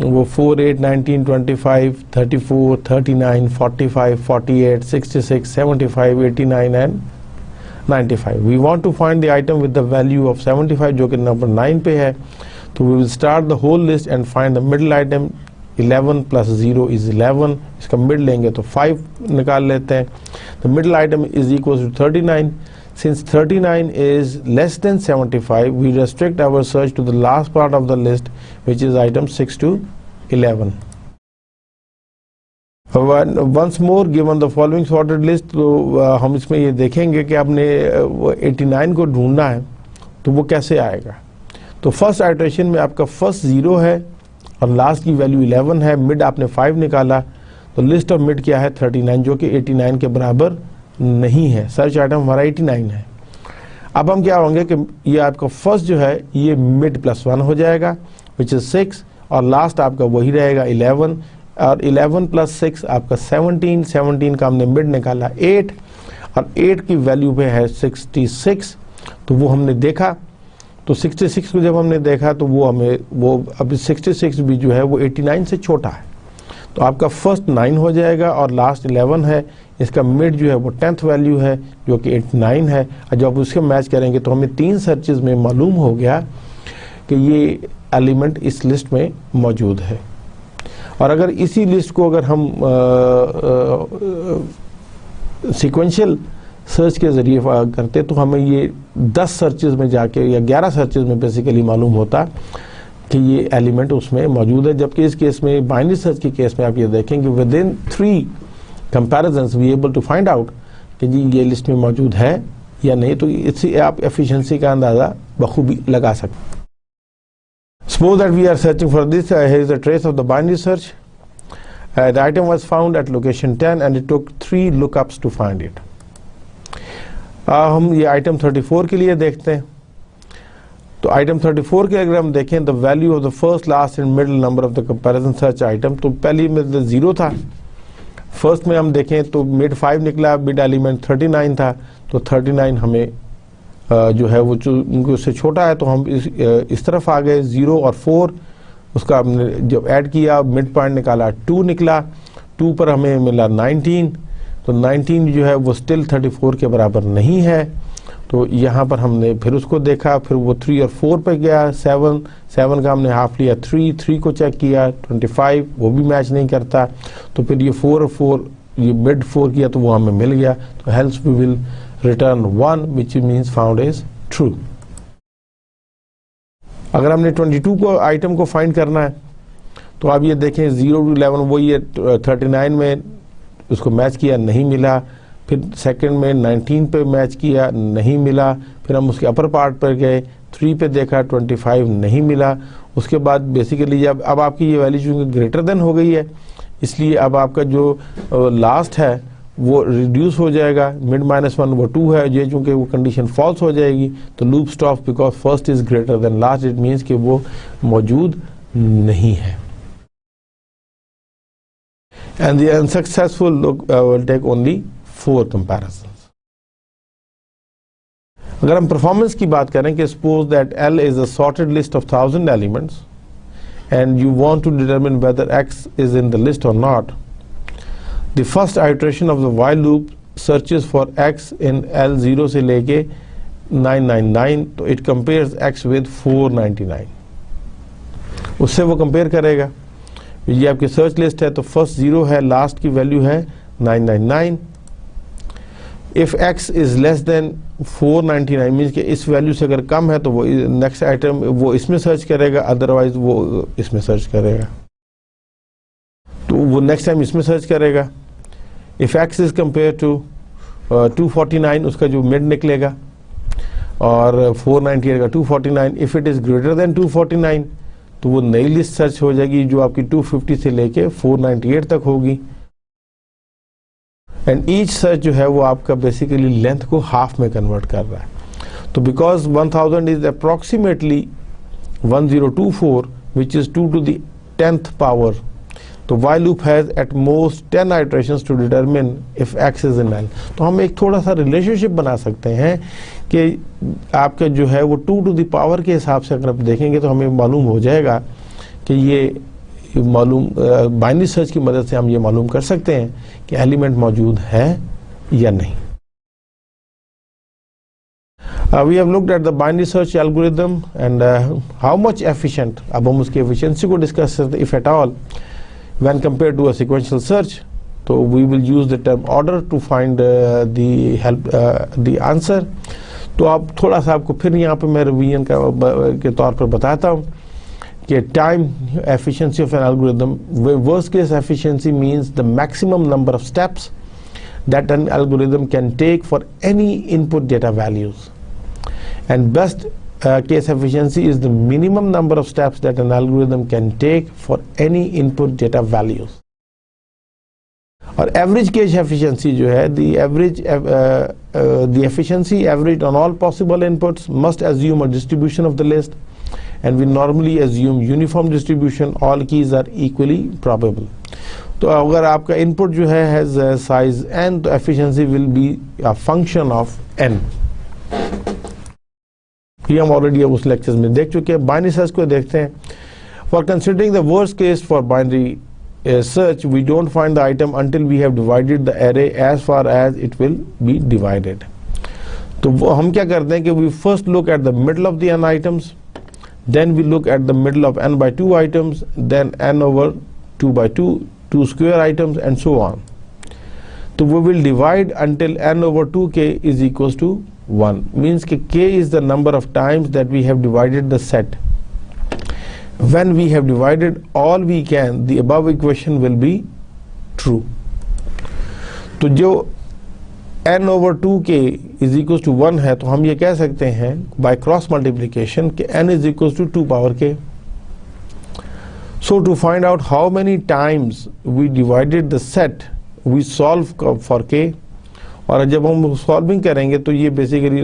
वो 4, 8, 19, 25, 34, 39, 45, 48, 66, 75, 89 and 95। We want to find the item with the value of 75 जो कि नंबर 9 पे है। तो we will start the whole list and find the middle item. 11 + 0 is 11, इसका मिड लेंगे तो 5 निकाल लेते हैं। The middle item is equal to 39। Since 39 is less than 75, we restrict our search to the last part of the list, which is item 6 to 11. Once more, given the following sorted list, तो हम इसमें ये देखेंगे कि आपने 89 को ढूंढना है तो वो कैसे आएगा। तो फर्स्ट आइटरेशन में आपका फर्स्ट 0 है और लास्ट की वैल्यू 11 है, मिड आपने 5 निकाला, तो लिस्ट ऑफ मिड क्या है 39, जो कि 89 के बराबर नहीं है। सर्च आइटम हमारा 89 है। अब हम क्या होंगे कि ये आपका फर्स्ट जो है ये मिड +1 हो जाएगा विच इज 6, और लास्ट आपका वही रहेगा 11, और 11 + 6 आपका 17। 17 का हमने मिड निकाला 8, और 8 की वैल्यू पे है 66, तो वो हमने देखा। तो 66 को जब हमने देखा तो वो हमें वो अभी 66 भी जो है वो 89 से छोटा है, तो आपका फर्स्ट 9 हो जाएगा और लास्ट 11 है। इसका मिड जो है वो 10th वैल्यू है जो कि 89 है, और जब उसके मैच करेंगे तो हमें 3 सर्चेज में मालूम हो गया कि ये एलिमेंट इस लिस्ट में मौजूद है। और अगर इसी लिस्ट को अगर हम सीक्वेंशियल सर्च के ज़रिए करते तो हमें ये 10 सर्चेज में जाके या 11 सर्चेज में बेसिकली मालूम होता कि ये एलिमेंट उसमें मौजूद है। जबकि इस केस में बाइनरी सर्च के केस में आप ये देखेंगे with in 3 comparisons we able to find out कि जी ये लिस्ट में मौजूद है या नहीं, तो इससे आप एफिशिएंसी का अंदाज़ा बखूबी लगा सकते हैं। Suppose that we are searching for this, here is a trace of the binary search. The item was found at location 10 and it took 3 lookups to find it. हम ये आइटम 34 के लिए देखते हैं। तो आइटम 34 के अगर हम देखें the value of the first, last and middle number of the comparison search item, तो पहली में 0 था। फर्स्ट में हम देखें तो मिड 5 निकला, मिड एलिमेंट 39 था, तो 39 हमें जो है वो उससे छोटा है, तो हम इस तरफ आ गए। 0 और 4 उसका हमने जब ऐड किया मिड पॉइंट निकाला 2 निकला, 2 पर हमें मिला 19, तो 19 जो है वो स्टिल 34 के बराबर नहीं है। तो यहाँ पर हमने फिर उसको देखा, फिर वो 3 और 4 पे गया, 7 का हमने हाफ लिया, 3 को चेक किया, 25 वो भी मैच नहीं करता, तो फिर ये 4 और 4 ये मिड 4 किया तो वो हमें मिल गया। तो hence we will return 1 which means found is true. अगर हमने 22 को आइटम को फाइंड करना है तो आप ये देखें 0 to 11 वो ये 39 में उसको मैच किया, नहीं मिला। फिर सेकंड में 19 पे मैच किया, नहीं मिला। फिर हम उसके अपर पार्ट पर गए, 3 पे देखा, 25 नहीं मिला। उसके बाद बेसिकली जब अब आपकी ये वैल्यू चूँकि ग्रेटर देन हो गई है, इसलिए अब आपका जो लास्ट है वो रिड्यूस हो जाएगा। मिड -1 वो 2 है, ये चूँकि वो कंडीशन फॉल्स हो जाएगी तो loop stop because first is greater then last, it means कि वो मौजूद नहीं है। And the unsuccessful look will take only 4 comparisons. अगर हम परफॉर्मेंस की बात करें कि suppose that L is a sorted list of 1000 elements and you want to determine whether X is in the list or not, the first iteration of the while loop searches for X in L 0 से लेके 999, तो it compares X with 499, उससे वो कंपेयर करेगा। ये आपकी सर्च लिस्ट है, तो फर्स्ट 0 है, लास्ट की वैल्यू है 999। If x is less then 499 means कि इस वैल्यू से अगर कम है तो वो नेक्स्ट आइटम वो इसमें सर्च करेगा, अदरवाइज वो इसमें सर्च करेगा। तो वो नेक्स्ट टाइम इसमें सर्च करेगा, if X is compare to 249 उसका जो मिड निकलेगा, और 498 का 249, if it is greater than 249 तो वो नई लिस्ट सर्च हो जाएगी जो आपकी 250 से लेके 498 तक होगी। एंड ईच सर्च जो है वो आपका बेसिकली लेंथ को हाफ में कन्वर्ट कर रहा है। तो because 1000 is approximately 1024 which is 2 to the 10th power, तो while loop has at most 10 iterations to determine if x is in L। तो हम एक थोड़ा सा रिलेशनशिप बना सकते हैं कि आपका जो है वो 2 to the पावर के हिसाब से अगर आप देखेंगे तो हमें मालूम हो जाएगा कि ये मालूम बाइनरी सर्च की मदद से हम ये मालूम कर सकते हैं कि एलिमेंट मौजूद है या नहीं। We have looked at the binary search algorithm and how much efficient, अब हम उसकी efficiency को discuss करते हैं if at all when compared to a sequential search। तो we will use the term order to find the answer। तो आप थोड़ा सा आपको फिर यहाँ पे मैं रिवीजन के तौर पर बताता हूँ कि time efficiency of an algorithm, worst case efficiency means the maximum number of steps that an algorithm can take for any input data values, and best case efficiency is the minimum number of steps that an algorithm can take for any input data values। और average case efficiency जो है the efficiency averaged on all possible inputs must assume a distribution of the list, and we normally assume uniform distribution, all keys are equally probable। तो अगर आपका input जो है has size n तो efficiency will be a function of n। ये हम ऑलरेडी उस लेक्चर्स में देख चुके हैं। बाइनरी सर्च को देखते हैं। For considering the worst case for binary search we don't find the item until we have divided the array as far as it will be divided. तो वो हम क्या करते हैं कि we first look at the middle of the n items, then we look at the middle of n by 2 items, then n over 2 by 2 square items and so on. तो we will divide until n over 2k is equals to 1, means कि k is the number of times that we have divided the set। When we have divided all we can, the above equation will be true। तो जो n over 2k is equals to 1 है तो हम ये कह सकते हैं by cross multiplication कि n is equals to 2 power k। So to find out how many times we divided the set, we solve for k, और जब हम सॉल्विंग करेंगे तो ये बेसिकली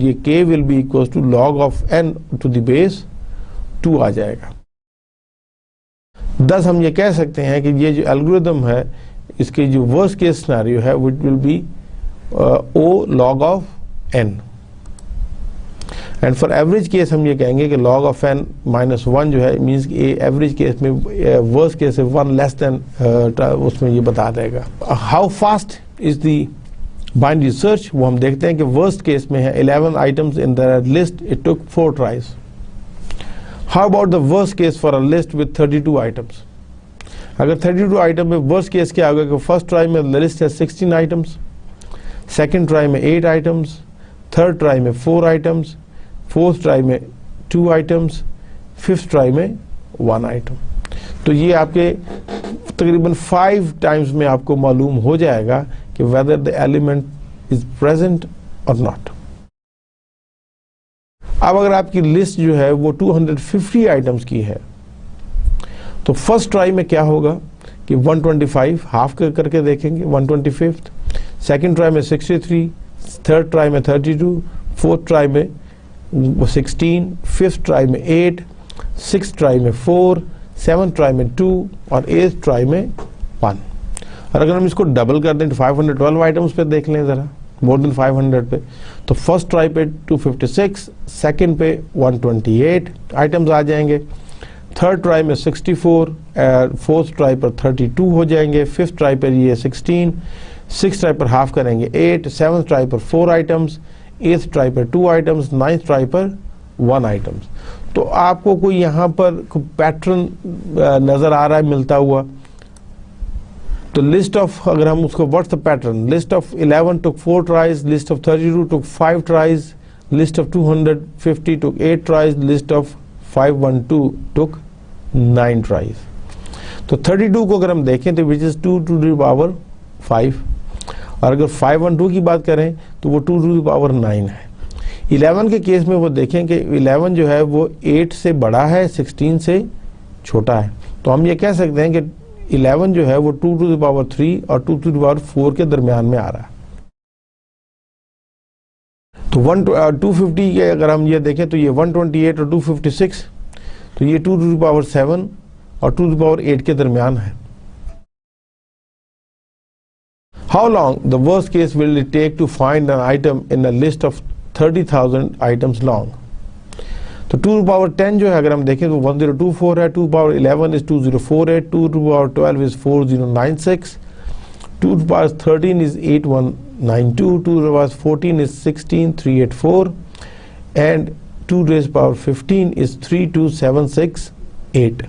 ये k will be equals to log of n to the base 2 आ जाएगा। thus हम ये कह सकते हैं कि ये जो एल्गोरिथम है इसके जो वर्स्ट केस सिनेरियो है which will be o log of n, and for average case हम ये कहेंगे कि log ऑफ n -1 जो है मीन्स कि एवरेज केस में वर्स्ट केस है 1 लेस देन उसमें ये बता देगा। How fast is the binary search, वो हम देखते हैं कि वर्स्ट केस में है 11 items in the list, it took 4 tries. How about the worst case for a list with 32 items, अगर 32 आइटम में वर्स्ट केस क्या होगा कि फर्स्ट ट्राई में लिस्ट है 16 आइटम्स, सेकेंड ट्राई में 8 आइटम्स, थर्ड ट्राई में 4 आइटम्स, फोर्थ ट्राई में 2 आइटम्स, फिफ्थ ट्राई में 1 आइटम। तो ये आपके तकरीबन 5 टाइम्स में आपको मालूम हो जाएगा कि whether the element is present or not। अब अगर आपकी लिस्ट जो है वो 250 आइटम्स की है तो फर्स्ट ट्राई में क्या होगा कि 125 हाफ करके देखेंगे 125, सेकेंड ट्राई में 63, थर्ड ट्राई में 32, फोर्थ ट्राई में 16, फिफ्थ ट्राई में 8, सिक्स ट्राई में 4, सेवन्थ ट्राई में 2 और एथ ट्राई में 1। और अगर हम इसको डबल कर दें तो 512 आइटम्स पे देख लें ज़रा, मोर देन 500 पे, तो फर्स्ट ट्राई पे 256, सेकंड पे 128 आइटम्स आ जाएंगे, थर्ड ट्राई में 64, फोर्थ ट्राई पर 32 हो जाएंगे, फिफ्थ ट्राई पर ये 16, सिक्स ट्राई पर हाफ करेंगे 8, सेवन्थ ट्राई पर 4 आइटम्स, एथ ट्राई पर 2 आइटम्स, नाइन्थ ट्राई पर 1 आइटम्स। तो आपको कोई यहाँ पर पैटर्न नज़र आ रहा है मिलता हुआ? तो लिस्ट ऑफ, अगर हम उसको what's the pattern, list of 11 took 4 tries, list of 32 took 5 tries, list of 250 took 8 tries, list of 512 took 9 tries। तो 32 को अगर हम देखें तो which is 2 to the power 5, और अगर 5 1 2 की बात करें तो वो 2 टू द पावर 9 है। 11 के केस में वो देखें कि 11 जो है वो 8 से बड़ा है, 16 से छोटा है, तो हम ये कह सकते हैं कि 11 जो है वो 2 टू द पावर 3 और 2 टू द पावर 4 के दरमियान में आ रहा है। तो 250 के अगर हम ये देखें तो ये 128 और 256, तो ये 2 टू द पावर 7 और 2 टू द पावर 8 के दरमियान है। How long the worst case will it take to find an item in a list of 30,000 items long? तो 2 to the power 10 जो है अगर हम देखें तो 1024 है, 2 to the power 11 is 2048, 2 to the power 12 is 4096, 2 to the power 13 is 8192, 2 to the power 14 is 16384, and 2 to the power 15 is 32768.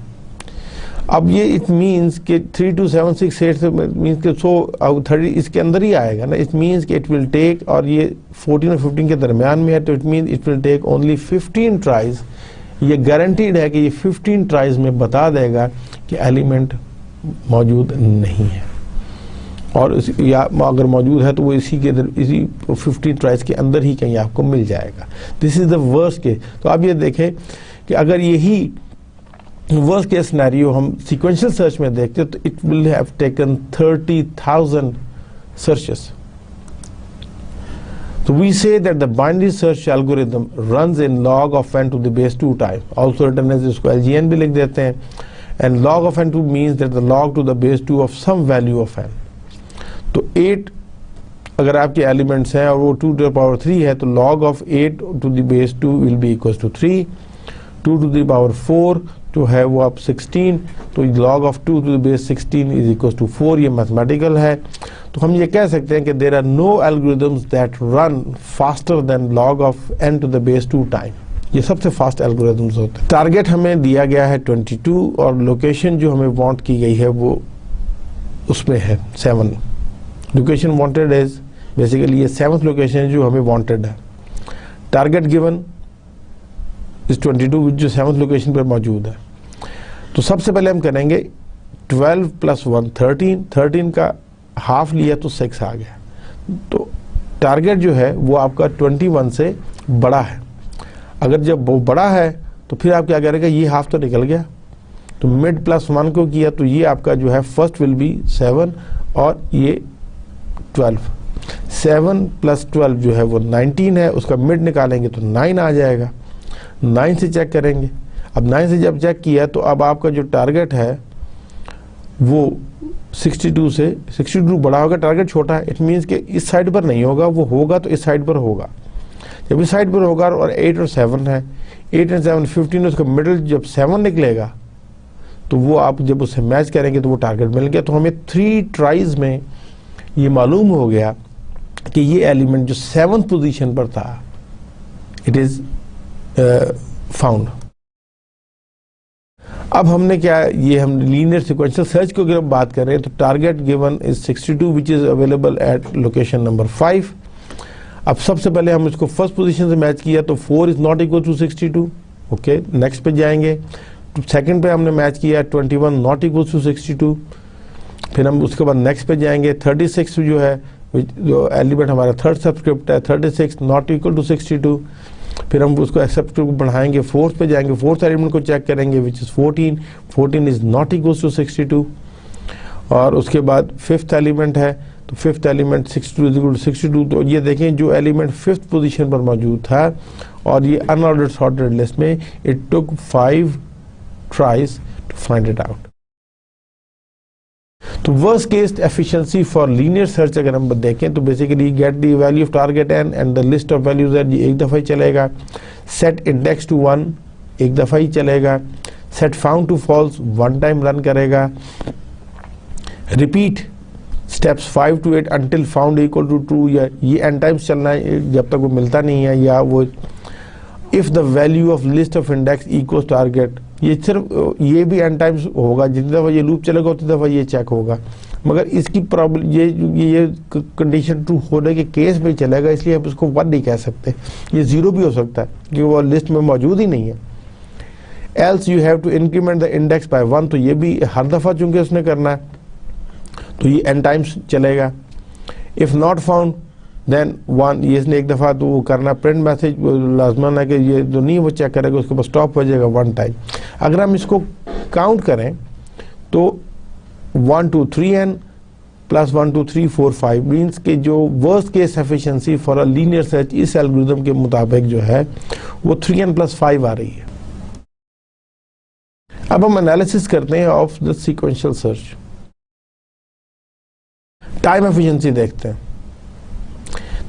अब ये इट मीन्स कि 32768 से मीन्स कि 30 इसके अंदर ही आएगा ना। इट मीन्स कि इट विल टेक, और ये 14 और 15 के दरमियान में है, तो it means it will take only 15 tries. ये गारंटीड है कि ये 15 ट्राइज में बता देगा कि एलिमेंट मौजूद नहीं है, और या अगर मौजूद है तो वो इसी 15 ट्राइज के अंदर ही कहीं आपको मिल जाएगा। This is the worst case. तो आप ये देखें कि अगर यही वर्स्ट केस सिनेरियो हम सीक्वेंशियल सर्च में देखते तो it will have taken 30,000 searches. So we say that the binary search algorithm runs in log of n to the base 2 time, also written as इसको LGN भी लिख देते हैं, and log of n2 means that the log to the base 2 of some value of n। तो 8 अगर आपके एलिमेंट्स हैं और वो 2 to the power 3 है, तो log of 8 to the base 2 will be equals to 3, 2 to the power 4 जो है वो आप 16, तो log of 2 to the base 16 is equals to 4, ये मैथमेटिकल है। तो हम ये कह सकते हैं कि there are no algorithms that run faster than log of n to the base 2 time। ये सबसे फास्ट एल्गोरिथम्स होते हैं। टारगेट हमें दिया गया है 22 और लोकेशन जो हमें वांट की गई है वो उसमें है 7। लोकेशन वांटेड इज बेसिकली ये 7th लोकेशन जो हमें वांटेड है। टारगेट गिवन इस 22 जो 7th लोकेशन पर मौजूद है। तो सबसे पहले हम करेंगे 12 + 1 13, 13 का हाफ लिया तो 6 आ गया। तो टारगेट जो है वो आपका 21 से बड़ा है। अगर जब वो बड़ा है तो फिर आप क्या करेंगे, ये हाफ तो निकल गया, तो मिड +1 को किया तो ये आपका जो है फर्स्ट विल बी 7 और ये 12। 7 + 12 जो है वो 19 है, उसका मिड निकालेंगे तो 9 आ जाएगा। 9 से चेक करेंगे। अब 9 से जब चेक किया तो अब आपका जो टारगेट है वो 62 से 62 बड़ा होगा, टारगेट छोटा है। इट मीन्स कि इस साइड पर नहीं होगा, वो होगा तो इस साइड पर होगा। जब इस साइड पर होगा और 8 और 7 है, 8 और 7 15, उसका मिडिल जब 7 निकलेगा तो वो आप जब उससे मैच करेंगे तो वो टारगेट मिल गया। तो हमें 3 ट्राइज में ये मालूम हो गया कि ये एलिमेंट जो 7th पोजीशन पर था इट इज फाउंड। अब हमने क्या, ये हम लीनियर सीक्वेंशियल सर्च को अगर बात करें तो target given is 62 which is available at location number 5। अब सबसे पहले हम इसको फर्स्ट पोजीशन से मैच किया तो 4 is not equal to 62। Okay, next पे जाएंगे तो सेकंड पे हमने मैच किया 21 नॉट इक्वल टू 62। फिर हम उसके बाद नेक्स्ट पे जाएंगे 36 जो है, जो एलिमेंट हमारा थर्ड सबस्क्रिप्ट है, 36 नॉट इक्वल टू 62। फिर हम उसको एक्सेप्ट को बढ़ाएंगे, फोर्थ पे जाएंगे, फोर्थ एलिमेंट को चेक करेंगे which is 14, 14 is not equal to 62। और उसके बाद फिफ्थ एलिमेंट है तो fifth element 62 is equal to 62। तो ये देखें जो एलिमेंट फिफ्थ पोजीशन पर मौजूद था और ये अनऑर्डर्ड सॉर्टेड लिस्ट में it took 5 tries to find it out. तो worst case efficiency for linear search अगर हम देखें तो basically get the value of target n and the list of values at, ये एक दफ़ा ही चलेगा। सेट इंडेक्स टू 1 एक दफ़ा ही चलेगा। Set found to false 1 time run करेगा। Repeat steps 5 to 8 until found equal to true, या ये एन टाइम्स चलना है जब तक वो मिलता नहीं है, या वो if the value of list of index equal target, ये सिर्फ ये भी एन टाइम्स होगा। जितनी दफ़ा ये लूप चलेगा उतनी दफ़ा ये चेक होगा, मगर इसकी प्रॉब्लम ये कंडीशन ट्रू होने के केस में चलेगा, इसलिए आप इसको 1 नहीं कह सकते, ये 0 भी हो सकता है क्योंकि वो लिस्ट में मौजूद ही नहीं है। Else you have to increment the index by 1, तो ये भी हर दफ़ा चूंकि उसने करना है तो ये n टाइम्स चलेगा। इफ़ नॉट फाउंड देन 1, ये इसने एक दफ़ा तो वो करना प्रिंट मैसेज लाजमन है कि ये जो नहीं वो चेक करेगा, उसके पास स्टॉप हो जाएगा 1 टाइम। अगर हम इसको काउंट करें तो 1 2 3n प्लस 1 2 3 4 5 मीन्स कि जो worst case efficiency for a linear search इस एल्गोरिथम के मुताबिक जो है वो 3n + 5 आ रही है। अब हम एनालिसिस करते हैं of the sequential search. Time efficiency देखते हैं।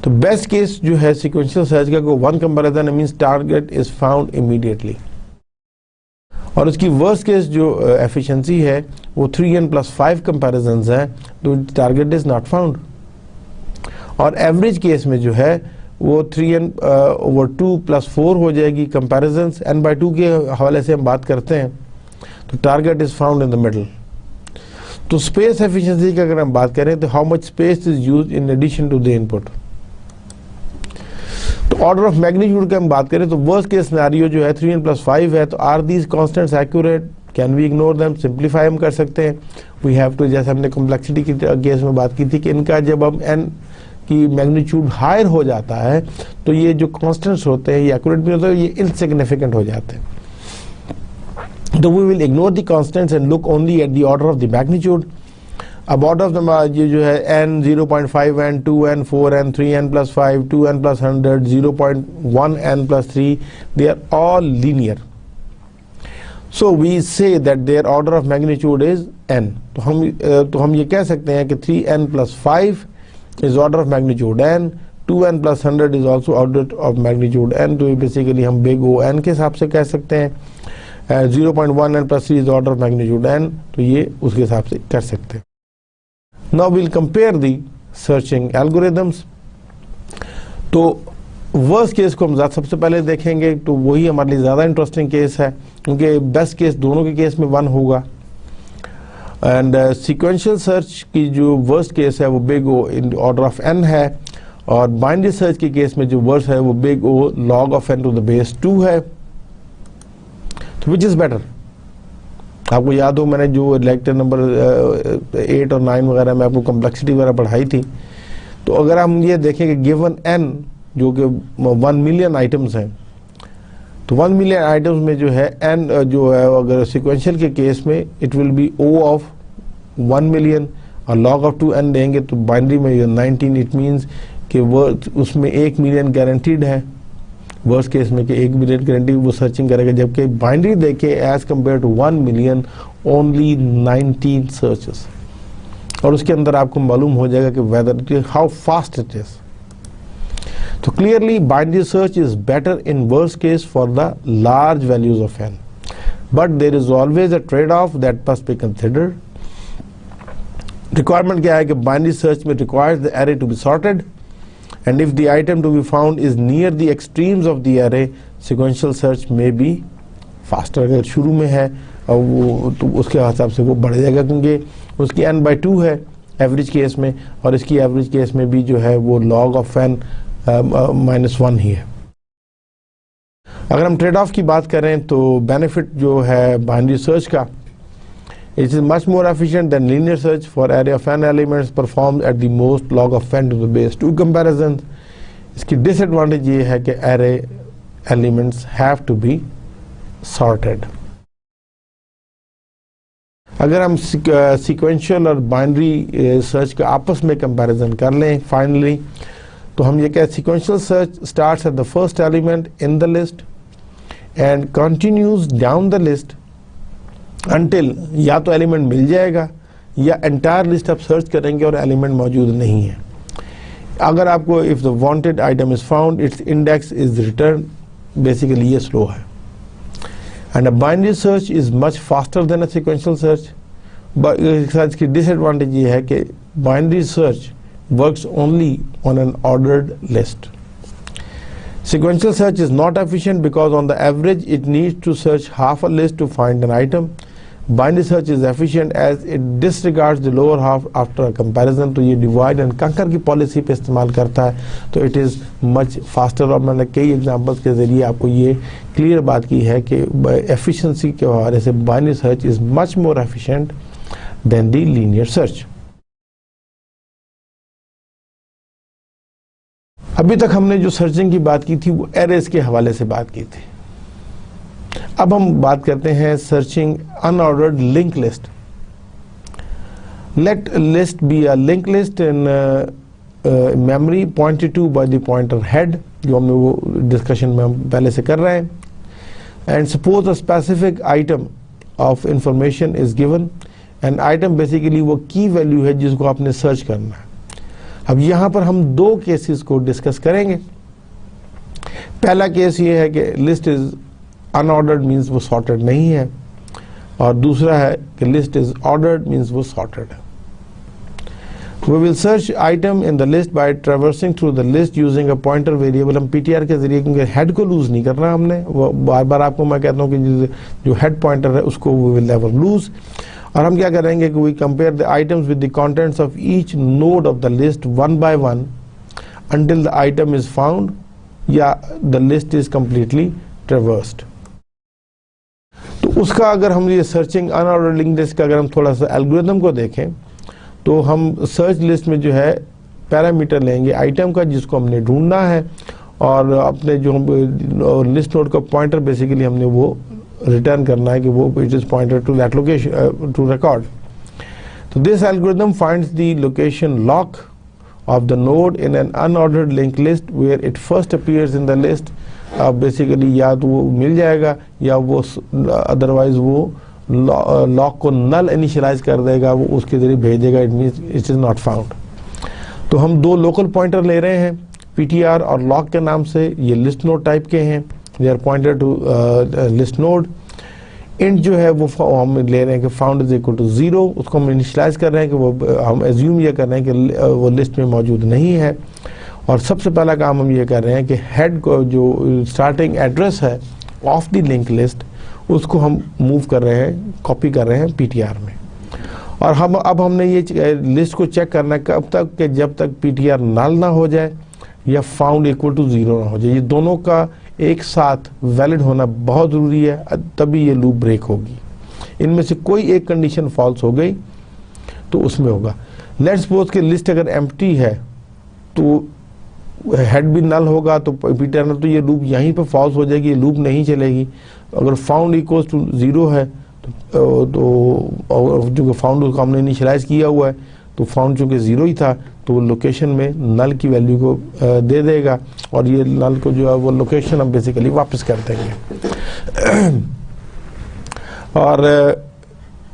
तो बेस्ट केस जो है सीक्वेंशियल सर्च का को 1 comparison means target is found immediately, और उसकी वर्स्ट केस जो एफिशिएंसी है वो 3n + 5 कंपैरिजंस है, तो टारगेट इज नॉट फाउंड। और एवरेज केस में जो है वो 3n/2 + 4 हो जाएगी कंपैरिजंस, n/2 के हवाले से हम बात करते हैं, तो target is found in the middle. तो स्पेस एफिशिएंसी की अगर हम बात करें तो how much space is used in addition to the input. तो ऑर्डर ऑफ मैग्नीट्यूड की हम बात करें तो वर्स्ट केस सिनेरियो जो है 3n + 5 है, तो are these constants accurate, can we ignore them, simplify हम कर सकते हैं। वी हैव टू, जैसे हमने कॉम्प्लेक्सिटी की केस में बात की थी कि इनका जब हम n की मैग्नीट्यूड हायर हो जाता है तो ये जो कांस्टेंट्स होते हैं ये एक्यूरेट भी होते हैं, ये इनसिग्निफिकेंट हो जाते हैं। तो we will ignore the constants and look only at the order of the magnitude. अब ऑर्डर ऑफ द ये जो है n 0.5n 2n 4n 3n + 5 2n + 100 0.1n + 3 they are all linear, so we say that their order of magnitude is n। तो हम ये कह सकते हैं कि 3n + 5 is order of magnitude n, 2n + 100 is also order of magnitude n। तो ये बेसिकली हम बिग O n के हिसाब से कह सकते हैं। 0.1n + 3 is order of magnitude n, तो ये उसके हिसाब से कर सकते हैं। Now we'll compare the searching algorithms। तो वर्स्ट केस को हम सबसे पहले देखेंगे, तो वही हमारे लिए ज़्यादा इंटरेस्टिंग केस है क्योंकि बेस्ट केस दोनों के केस में 1 होगा। एंड सीक्वेंशियल सर्च की जो वर्स्ट केस है वो big O in order of n है, और बाइनरी सर्च के केस में जो वर्स्ट है वो big O log of n to the base 2 है। तो विच इज़ बेटर? आपको याद हो मैंने जो लेक्चर नंबर 8 और 9 वगैरह में आपको कॉम्प्लेक्सिटी वगैरह पढ़ाई थी, तो अगर हम ये देखें कि गिवन n जो कि 1 मिलियन आइटम्स हैं, तो 1 मिलियन आइटम्स में जो है n जो है अगर सीक्वेंशियल के केस में it will B O of 1 million, और log of 2n देंगे तो बाइनरी में 19, इट मीन्स कि वो उसमें 1 मिलियन गारंटीड है वर्स्ट केस में कि 1 मिलियन गारंटी वो सर्चिंग करेगा, जबकि बाइनरी देखे as compared to 1 million only 19 searches, और उसके अंदर आपको मालूम हो जाएगा कि whether how fast it is. तो clearly binary search is better in worst case for the large values of n, but there is always a trade off that must be considered. Requirement क्या है कि बाइनरी सर्च में requires the array to be sorted, and if the item to be found is near the extremes of the array, sequential search may be faster। अगर शुरू में है और वो तो उसके हिसाब से वो बढ़ जाएगा क्योंकि उसकी n/2 है एवरेज केस में, और इसकी एवरेज केस में भी जो है वो log of n -1 ही है। अगर हम ट्रेड ऑफ की बात करें तो बेनिफिट जो है बाइनरी सर्च का, it is much more efficient than linear search for array of n elements performed at the most log of n to the base 2 comparison। इसकी disadvantage ये है कि array elements have to be sorted। अगर हम sequential और binary search का आपस में comparison कर लें finally, तो हम ये कहते हैं sequential search starts at the first element in the list and continues down the list until या तो एलिमेंट मिल जाएगा या एंटायर लिस्ट आप सर्च करेंगे और एलिमेंट मौजूद नहीं है। अगर आपको if the wanted item is found it's index is return, basically ये स्लो है। And a binary search is much faster than a sequential search, but इसकी डिसएडवांटेज ये है कि binary search works only on an ordered list. Sequential search is not efficient because on the average it needs to search half a list to find an item। Binary search is efficient as it disregards the lower half after a comparison। तो ये डिवाइड एंड कंकर की पॉलिसी पे इस्तेमाल करता है, तो इट इज़ मच फास्टर। और मैंने कई एग्जांपल्स के ज़रिए आपको ये क्लियर बात की है कि एफिशिएंसी के हवाले से binary search is much more efficient then the linear search. अभी तक हमने जो सर्चिंग की बात की थी वो एरेज के हवाले से बात की थी। अब हम बात करते हैं searching unordered link list. Let list be a link list in memory pointed to by the pointer head, जो हमने वो डिस्कशन में हम पहले से कर रहे हैं। And suppose a specific item of information is given, and item basically वो की वैल्यू है जिसको आपने सर्च करना है। अब यहाँ पर हम दो केसेस को डिस्कस करेंगे। पहला केस ये है कि लिस्ट इज अनऑर्डर्ड, मीन्स वो सॉर्टेड नहीं है, और दूसरा है कि लिस्ट इज ऑर्डर्ड, मीन्स वो सॉर्टेड है। We will search item in the list by traversing through the list using a pointer variable। हम PTR के जरिए, क्योंकि हेड को लूज नहीं करना हमने, वो बार बार आपको मैं कहता हूँ कि जो हेड पॉइंटर है उसको we will never lose। और हम क्या करेंगे कि we compare the items with the contents of each node of the list one by one until the item is found या the list is completely traversed। तो उसका अगर हम ये सर्चिंग अनऑर्डर्ड लिंक लिस्ट का अगर हम थोड़ा सा एल्गोरिथम को देखें, तो हम सर्च लिस्ट में जो है पैरामीटर लेंगे आइटम का जिसको हमने ढूंढना है, और अपने जो लिस्ट नोड का पॉइंटर बेसिकली हमने वो रिटर्न करना है कि वो it is pointer to that location to record. तो this algorithm finds the location loc of the node in an unordered link list where it first appears in the list. Basically या तो वो मिल जाएगा या वो अदरवाइज वो लॉक को नल इनिशियलाइज कर देगा, वो उसके जरिए भेज देगा, it means it is not found. तो हम दो लोकल पॉइंटर ले रहे हैं PTR और लॉक के नाम से, ये लिस्ट नोड टाइप के हैं, they are pointed to list node. Int जो है वो हम ले रहे हैं कि फाउंड इज इक्वल टू 0, उसको हम इनिशियलाइज कर रहे हैं कि वो हम एज्यूम ये कर रहे हैं कि वो लिस्ट में मौजूद नहीं है। और सबसे पहला काम हम ये कर रहे हैं कि हेड को जो स्टार्टिंग एड्रेस है ऑफ द लिंक लिस्ट उसको हम मूव कर रहे हैं, कॉपी कर रहे हैं PTR में। और हम अब हमने ये लिस्ट को चेक करना है कब तक कि जब तक PTR नल ना हो जाए या फाउंड इक्वल टू 0 ना हो जाए। ये दोनों का एक साथ वैलिड होना बहुत ज़रूरी है, तभी ये लूप ब्रेक होगी। इनमें से कोई एक कंडीशन फॉल्स हो गई तो उसमें होगा। लेट्स सपोज कि लिस्ट अगर एम्प्टी है तो हेड भी नल होगा, तो PTR नल, तो ये लूप यहीं पे फॉल्स हो जाएगी, ये लूप नहीं चलेगी। अगर फाउंड इक्वल्स टू 0 है तो जो फाउंड उसको हमने इनिशियलाइज किया हुआ है, तो फाउंड चूँकि 0 ही था तो लोकेशन में नल की वैल्यू को दे देगा, और ये नल को जो है वो लोकेशन हम बेसिकली वापस कर देंगे। और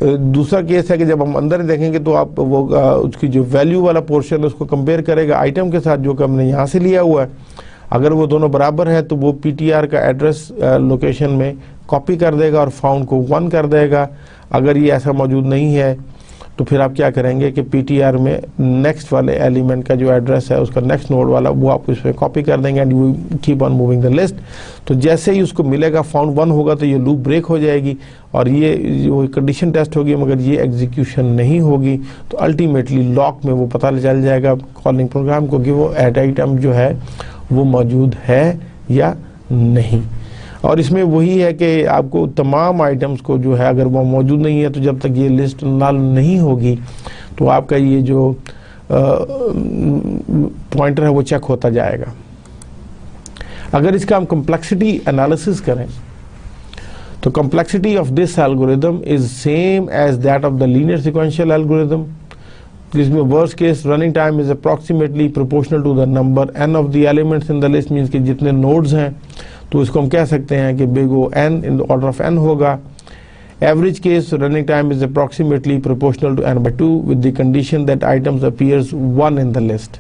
दूसरा केस है कि जब हम अंदर देखेंगे तो आप वो उसकी जो वैल्यू वाला पोर्शन है उसको कंपेयर करेगा आइटम के साथ जो कि हमने यहाँ से लिया हुआ है। अगर वो दोनों बराबर है तो वो PTR का एड्रेस लोकेशन में कॉपी कर देगा और फाउंड को 1 कर देगा। अगर ये ऐसा मौजूद नहीं है तो फिर आप क्या करेंगे कि PTR में नेक्स्ट वाले एलिमेंट का जो एड्रेस है उसका नेक्स्ट नोड वाला वो आप उस पर कॉपी कर देंगे, and you keep on moving the list. तो जैसे ही उसको मिलेगा फाउंड 1 होगा तो ये लूप ब्रेक हो जाएगी, और ये जो कंडीशन टेस्ट होगी मगर ये एग्जीक्यूशन नहीं होगी, तो अल्टीमेटली लॉक में वो पता चल जाएगा कॉलिंग प्रोग्राम को कि वो एट आइटम जो है वो मौजूद है या नहीं। और इसमें वही है कि आपको तमाम आइटम्स को जो है अगर वो मौजूद नहीं है तो जब तक ये लिस्ट नल नहीं होगी तो आपका ये जो पॉइंटर है वो चेक होता जाएगा। अगर इसका हम कम्प्लेक्सिटी एनालिसिस करें तो complexity of this algorithm is same as that of the linear sequential algorithm, जिसमें worst case running time is approximately proportional to the number n of the elements in the list, means कि जितने नोड्स हैं तो इसको हम कह सकते हैं कि big O n in the order of n होगा। Average case running time is approximately proportional to n by 2 with the condition that items appears 1 in the list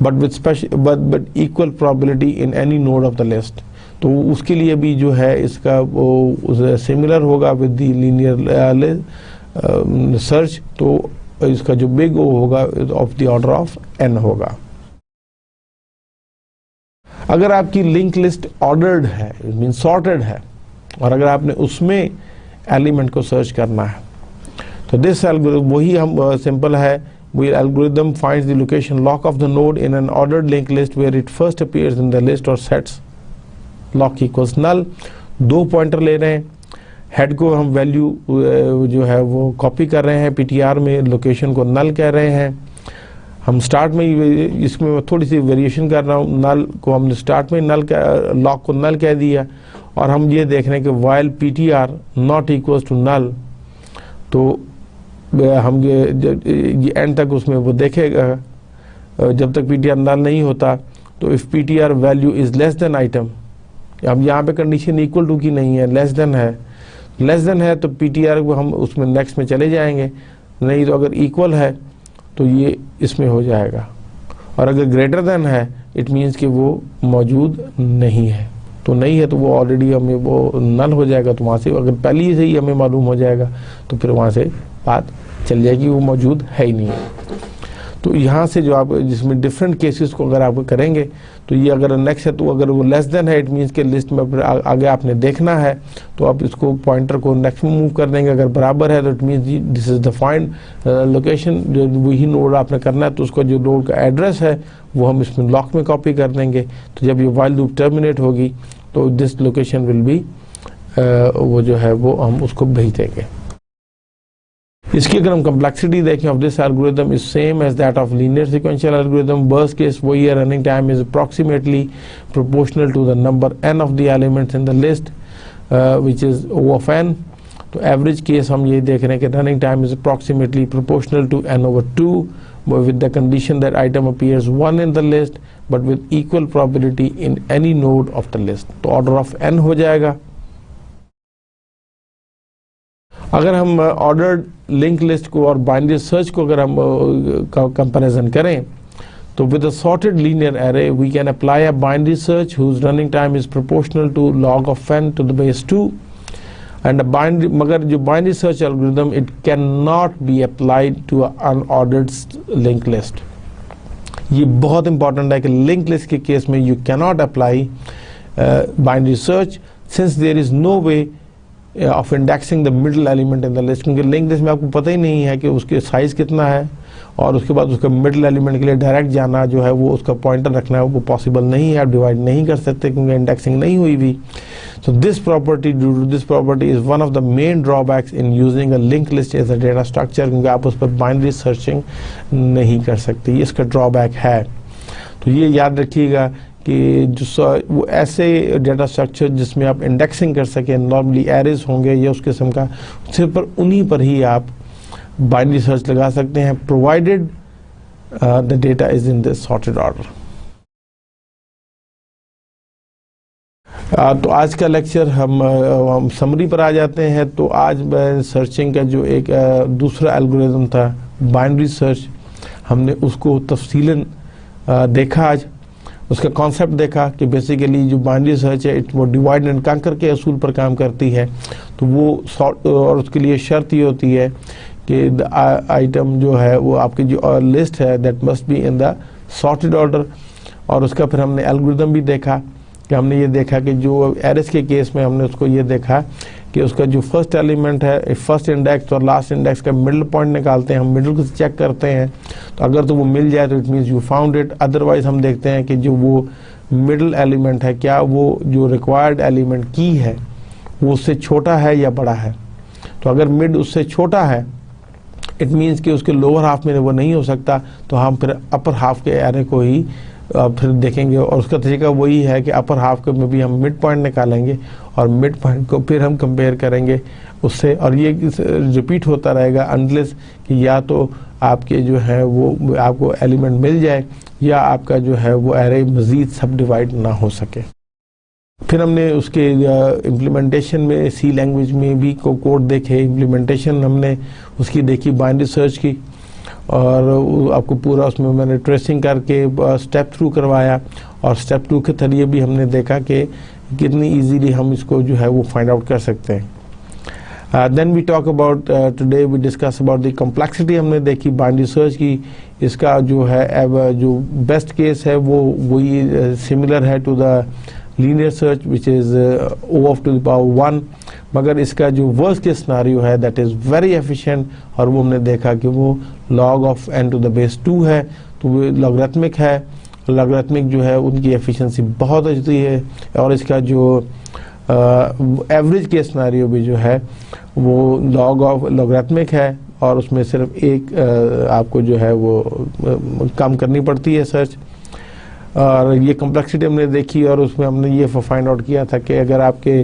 but with special but equal probability in any node of the list. तो उसके लिए भी जो है इसका वो सिमिलर होगा विद द लीनियर सर्च, तो इसका जो बिग O होगा of the order of n होगा। अगर आपकी लिंक लिस्ट ऑर्डर्ड है, मीन सॉर्टेड है, और अगर आपने उसमें एलिमेंट को सर्च करना है तो दिस एल्गोरिथम वही हम सिंपल है, we algorithm finds the location loc of the node in an ordered link list where it first appears in the list और सेट्स लॉक इक्वल्स नल। दो पॉइंटर ले रहे हैं, हेड को हम वैल्यू जो है वो कॉपी कर रहे हैं PTR में, लोकेशन को नल कह रहे हैं। हम स्टार्ट में ही इसमें मैं थोड़ी सी वेरिएशन कर रहा हूँ। नल को हमने स्टार्ट में नल का लॉग को नल कह दिया और हम ये देख रहे हैं कि while PTR not equals to null, तो हम ये एंड तक उसमें वो देखेगा जब तक PTR नल नहीं होता। तो if PTR value is less than item, अब यहाँ पे कंडीशन इक्वल टू की नहीं है, लेस देन है, लेस देन है तो PTR को हम उसमें नेक्स्ट में चले जाएंगे, नहीं तो अगर इक्वल है तो ये इसमें हो जाएगा, और अगर ग्रेटर देन है इट मीन्स कि वो मौजूद नहीं है। तो नहीं है तो वो ऑलरेडी हमें वो नल हो जाएगा, तो वहाँ से अगर पहले से ही हमें मालूम हो जाएगा तो फिर वहाँ से बात चल जाएगी, वो मौजूद है ही नहीं है। तो यहाँ से जो आप जिसमें डिफरेंट केसेस को अगर आप करेंगे तो ये अगर नेक्स्ट है तो अगर वो लेस देन है इट मीन्स के लिस्ट में आगे आपने देखना है, तो आप इसको पॉइंटर को नेक्स्ट में मूव कर देंगे। अगर बराबर है तो it means this is the find location, जो वही नोड आपने करना है तो उसका जो नोड का एड्रेस है वो हम इसमें लॉक में कॉपी कर देंगे। तो जब ये वाइल लूप टर्मिनेट होगी तो दिस लोकेशन विल बी वो जो है वो हम उसको भेज देंगे। इसकी अगर हम कम्प्लेक्सिटी देखें of this algorithm is same as that of linear sequential algorithm. Worst case वही है, running time is approximately proportional to the number n of the elements in the list which is O of n। तो एवरेज केस हम ये देख रहे हैं कि running time is approximately proportional to n/2 with the condition that item appears 1 in the list but with equal probability in any node of the list। तो ऑर्डर ऑफ n हो जाएगा। अगर हम ऑर्डर्ड लिंक लिस्ट को और बाइनरी सर्च को अगर हम कंपैरिजन करें तो with a sorted linear array we can apply a binary search whose running time is proportional to log of n to the base 2 and binary, मगर जो binary search algorithm it can not be applied to unordered link list. ये बहुत इंपॉर्टेंट है कि लिंक लिस्ट के केस में you cannot apply binary search since there is no way of indexing the middle element in the list, क्योंकि लिंक लिस्ट में आपको पता ही नहीं है कि उसके साइज कितना है और उसके बाद उसका मिडल एलिमेंट के लिए डायरेक्ट जाना जो है वो उसका पॉइंटर रखना है वो पॉसिबल नहीं है, आप डिवाइड नहीं कर सकते क्योंकि इंडेक्सिंग नहीं हुई भी। So this property due to this property is one of the main drawbacks in using a link list as a data structure, क्योंकि आप उस पर बाइनरी सर्चिंग नहीं कर सकते, ये इसका ड्रॉबैक है। तो ये याद रखिएगा कि जो वो ऐसे डेटा स्ट्रक्चर जिसमें आप इंडेक्सिंग कर सकें, नॉर्मली एरेज होंगे या उस किस्म का, सिर्फ पर उन्हीं पर ही आप बाइनरी सर्च लगा सकते हैं provided the data is in the sorted order. तो आज का लेक्चर हम समरी पर आ जाते हैं। तो आज सर्चिंग का जो एक दूसरा एल्गोरिथम था बाइनरी सर्च, हमने उसको तफसीलन देखा। आज उसका कॉन्सेप्ट देखा कि बेसिकली जो बाइनरी सर्च है वो डिवाइड एंड कंकर के असूल पर काम करती है। तो वो और उसके लिए शर्त ये होती है कि आइटम जो है वो आपकी जो लिस्ट है that must B in the sorted order. और उसका फिर हमने एल्गोरिथम भी देखा कि हमने ये देखा कि जो एरेस के केस में हमने उसको ये देखा कि उसका जो फर्स्ट एलिमेंट है, फर्स्ट इंडेक्स और लास्ट इंडेक्स का मिडिल पॉइंट निकालते हैं, हम मिडिल को चेक करते हैं, तो अगर तो वो मिल जाए तो it means you found it. Otherwise हम देखते हैं कि जो वो मिडिल एलिमेंट है क्या वो जो रिक्वायर्ड एलिमेंट की है वो उससे छोटा है या बड़ा है। तो अगर मिड उससे छोटा है इट मीन्स कि उसके लोअर हाफ में वो नहीं हो सकता, तो हम फिर अपर हाफ के एरे को ही फिर देखेंगे। और उसका तरीका वही है कि अपर हाफ के में भी हम मिड पॉइंट निकालेंगे और मिड पॉइंट को फिर हम कंपेयर करेंगे उससे, और ये रिपीट होता रहेगा अनलेस कि या तो आपके जो है वो आपको एलिमेंट मिल जाए या आपका जो है वो एरे मज़ीद सब डिवाइड ना हो सके। फिर हमने उसके इम्प्लीमेंटेशन में सी लैंग्वेज में भी कोड देखे, इम्प्लीमेंटेशन हमने उसकी देखी बाइनरी सर्च की, और आपको पूरा उसमें मैंने ट्रेसिंग करके स्टेप थ्रू करवाया, और स्टेप थ्रू के जरिए भी हमने देखा कि कितनी इजीली हम इसको जो है वो फाइंड आउट कर सकते हैं। Then we talk about today we discuss about the complexity हमने देखी बाइनरी सर्च की। इसका जो है जो बेस्ट केस है वो वही सिमिलर है to the linear search which is O of to the power 1, मगर इसका जो वर्स्ट केस सिनेरियो है दैट इज़ वेरी एफिशिएंट, और वो हमने देखा कि वो log of n to the base 2 है। तो वो लॉगरिथमिक है, लॉगरिथमिक जो है उनकी एफिशिएंसी बहुत अच्छी है, और इसका जो एवरेज केस सिनेरियो भी जो है वो log of लॉगरिथमिक है, और उसमें सिर्फ एक आपको जो है वो काम करनी पड़ती है सर्च। और ये कम्प्लेक्सिटी हमने देखी और उसमें हमने ये फाइंड आउट किया था कि अगर आपके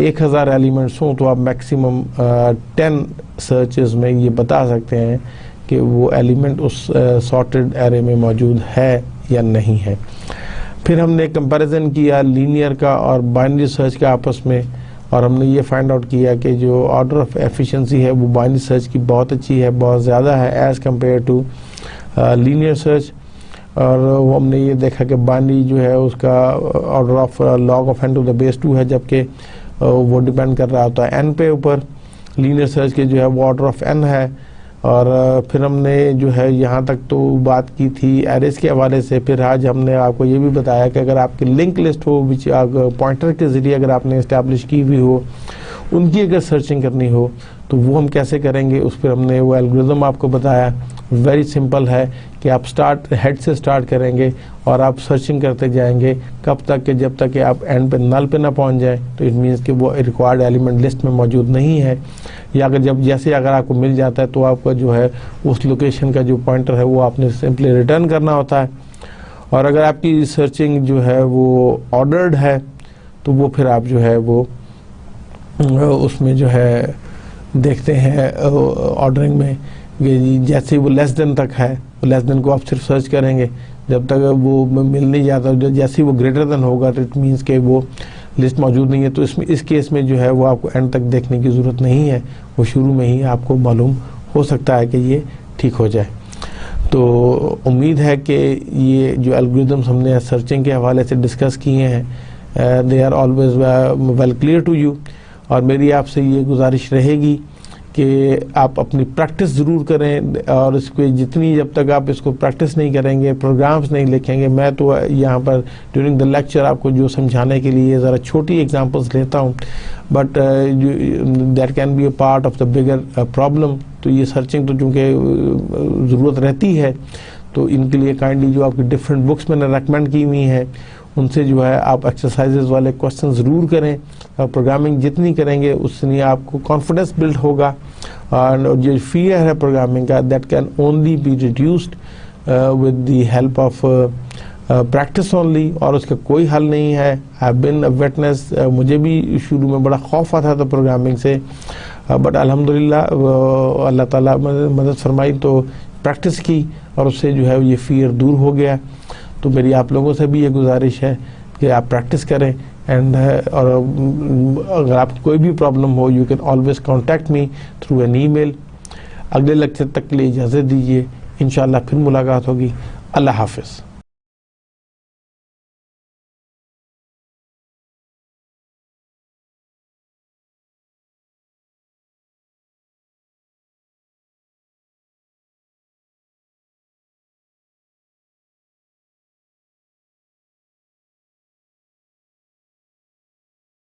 1000 एलिमेंट्स हों तो आप मैक्सिमम 10 सर्चेस में ये बता सकते हैं कि वो एलिमेंट उस सॉर्टेड एरे में मौजूद है या नहीं है। फिर हमने कंपैरिजन किया लीनियर का और बाइनरी सर्च का आपस में, और हमने ये फाइंड आउट किया कि जो ऑर्डर ऑफ एफिशिएंसी है वो बाइनरी सर्च की बहुत अच्छी है, बहुत ज़्यादा है as compare to linear search. और वो हमने ये देखा कि बाइनरी जो है उसका order of log of n to the base 2 है, जबकि वो डिपेंड कर रहा होता है n पे ऊपर। लीनियर सर्च के जो है वो ऑर्डर ऑफ n है। और फिर हमने जो है यहाँ तक तो बात की थी एरेस के हवाले से। फिर आज हमने आपको ये भी बताया कि अगर आपकी लिंक लिस्ट हो विच पॉइंटर के ज़रिए अगर आपने इस्टेब्लिश की हुई हो, उनकी अगर सर्चिंग करनी हो तो वो हम कैसे करेंगे, उस पर हमने वो एल्गोरिदम आपको बताया। वेरी सिंपल है कि आप हेड से स्टार्ट करेंगे और आप सर्चिंग करते जाएंगे कब तक कि जब तक कि आप एंड पे नल पे ना पहुंच जाए, तो इट मीन्स कि वो रिक्वायर्ड एलिमेंट लिस्ट में मौजूद नहीं है। या अगर आपको मिल जाता है तो आपका जो है उस लोकेशन का जो पॉइंटर है वो आपने सिंपली रिटर्न करना होता है। और अगर आपकी सर्चिंग जो है वो ऑर्डर्ड है तो वो फिर आप जो है वो उसमें जो है देखते हैं ऑर्डरिंग में जैसे वो लेस देन तक है, वो लेस देन को आप सिर्फ सर्च करेंगे जब तक वो मिल नहीं जाता। जैसे वो ग्रेटर देन होगा तो इट मीन्स के वो लिस्ट मौजूद नहीं है। तो इस केस में जो है वो आपको एंड तक देखने की ज़रूरत नहीं है, वो शुरू में ही आपको मालूम हो सकता है कि ये ठीक हो जाए। तो उम्मीद है कि ये जो एल्गोरिदम्स हमने सर्चिंग के हवाले से डिस्कस किए हैं they are always well clear to you. और मेरी आपसे ये गुजारिश रहेगी कि आप अपनी प्रैक्टिस ज़रूर करें, और इसको जब तक आप इसको प्रैक्टिस नहीं करेंगे, प्रोग्राम्स नहीं लिखेंगे। मैं तो यहाँ पर ड्यूरिंग द लेक्चर आपको जो समझाने के लिए ज़रा छोटी एग्जांपल्स लेता हूँ, but that can be a part of the bigger problem. तो ये सर्चिंग तो चूँकि ज़रूरत रहती है, तो इनके लिए काइंडली जो आपकी डिफरेंट बुक्स मैंने रेकमेंड की हुई हैं उनसे जो है आप एक्सरसाइजेज वाले क्वेश्चन ज़रूर करें। प्रोग्रामिंग जितनी करेंगे उतनी आपको कॉन्फिडेंस बिल्ड होगा। और जो फियर है प्रोग्रामिंग का, that can only be reduced with the help of practice only, और उसका कोई हल नहीं है। I have been a witness, मुझे भी शुरू में बड़ा खौफ आता था प्रोग्रामिंग से, बट अल्हम्दुलिल्लाह अल्लाह ताला मदद फरमाई तो प्रैक्टिस की और उससे जो है ये फियर दूर हो गया। तो मेरी आप लोगों से भी ये गुजारिश है कि आप प्रैक्टिस करें। एंड और अगर आपको कोई भी प्रॉब्लम हो, you can always contact me through an email. अगले लेक्चर तक के लिए इजाज़त दीजिए, इंशाअल्लाह फिर मुलाकात होगी। अल्लाह हाफ़िज़।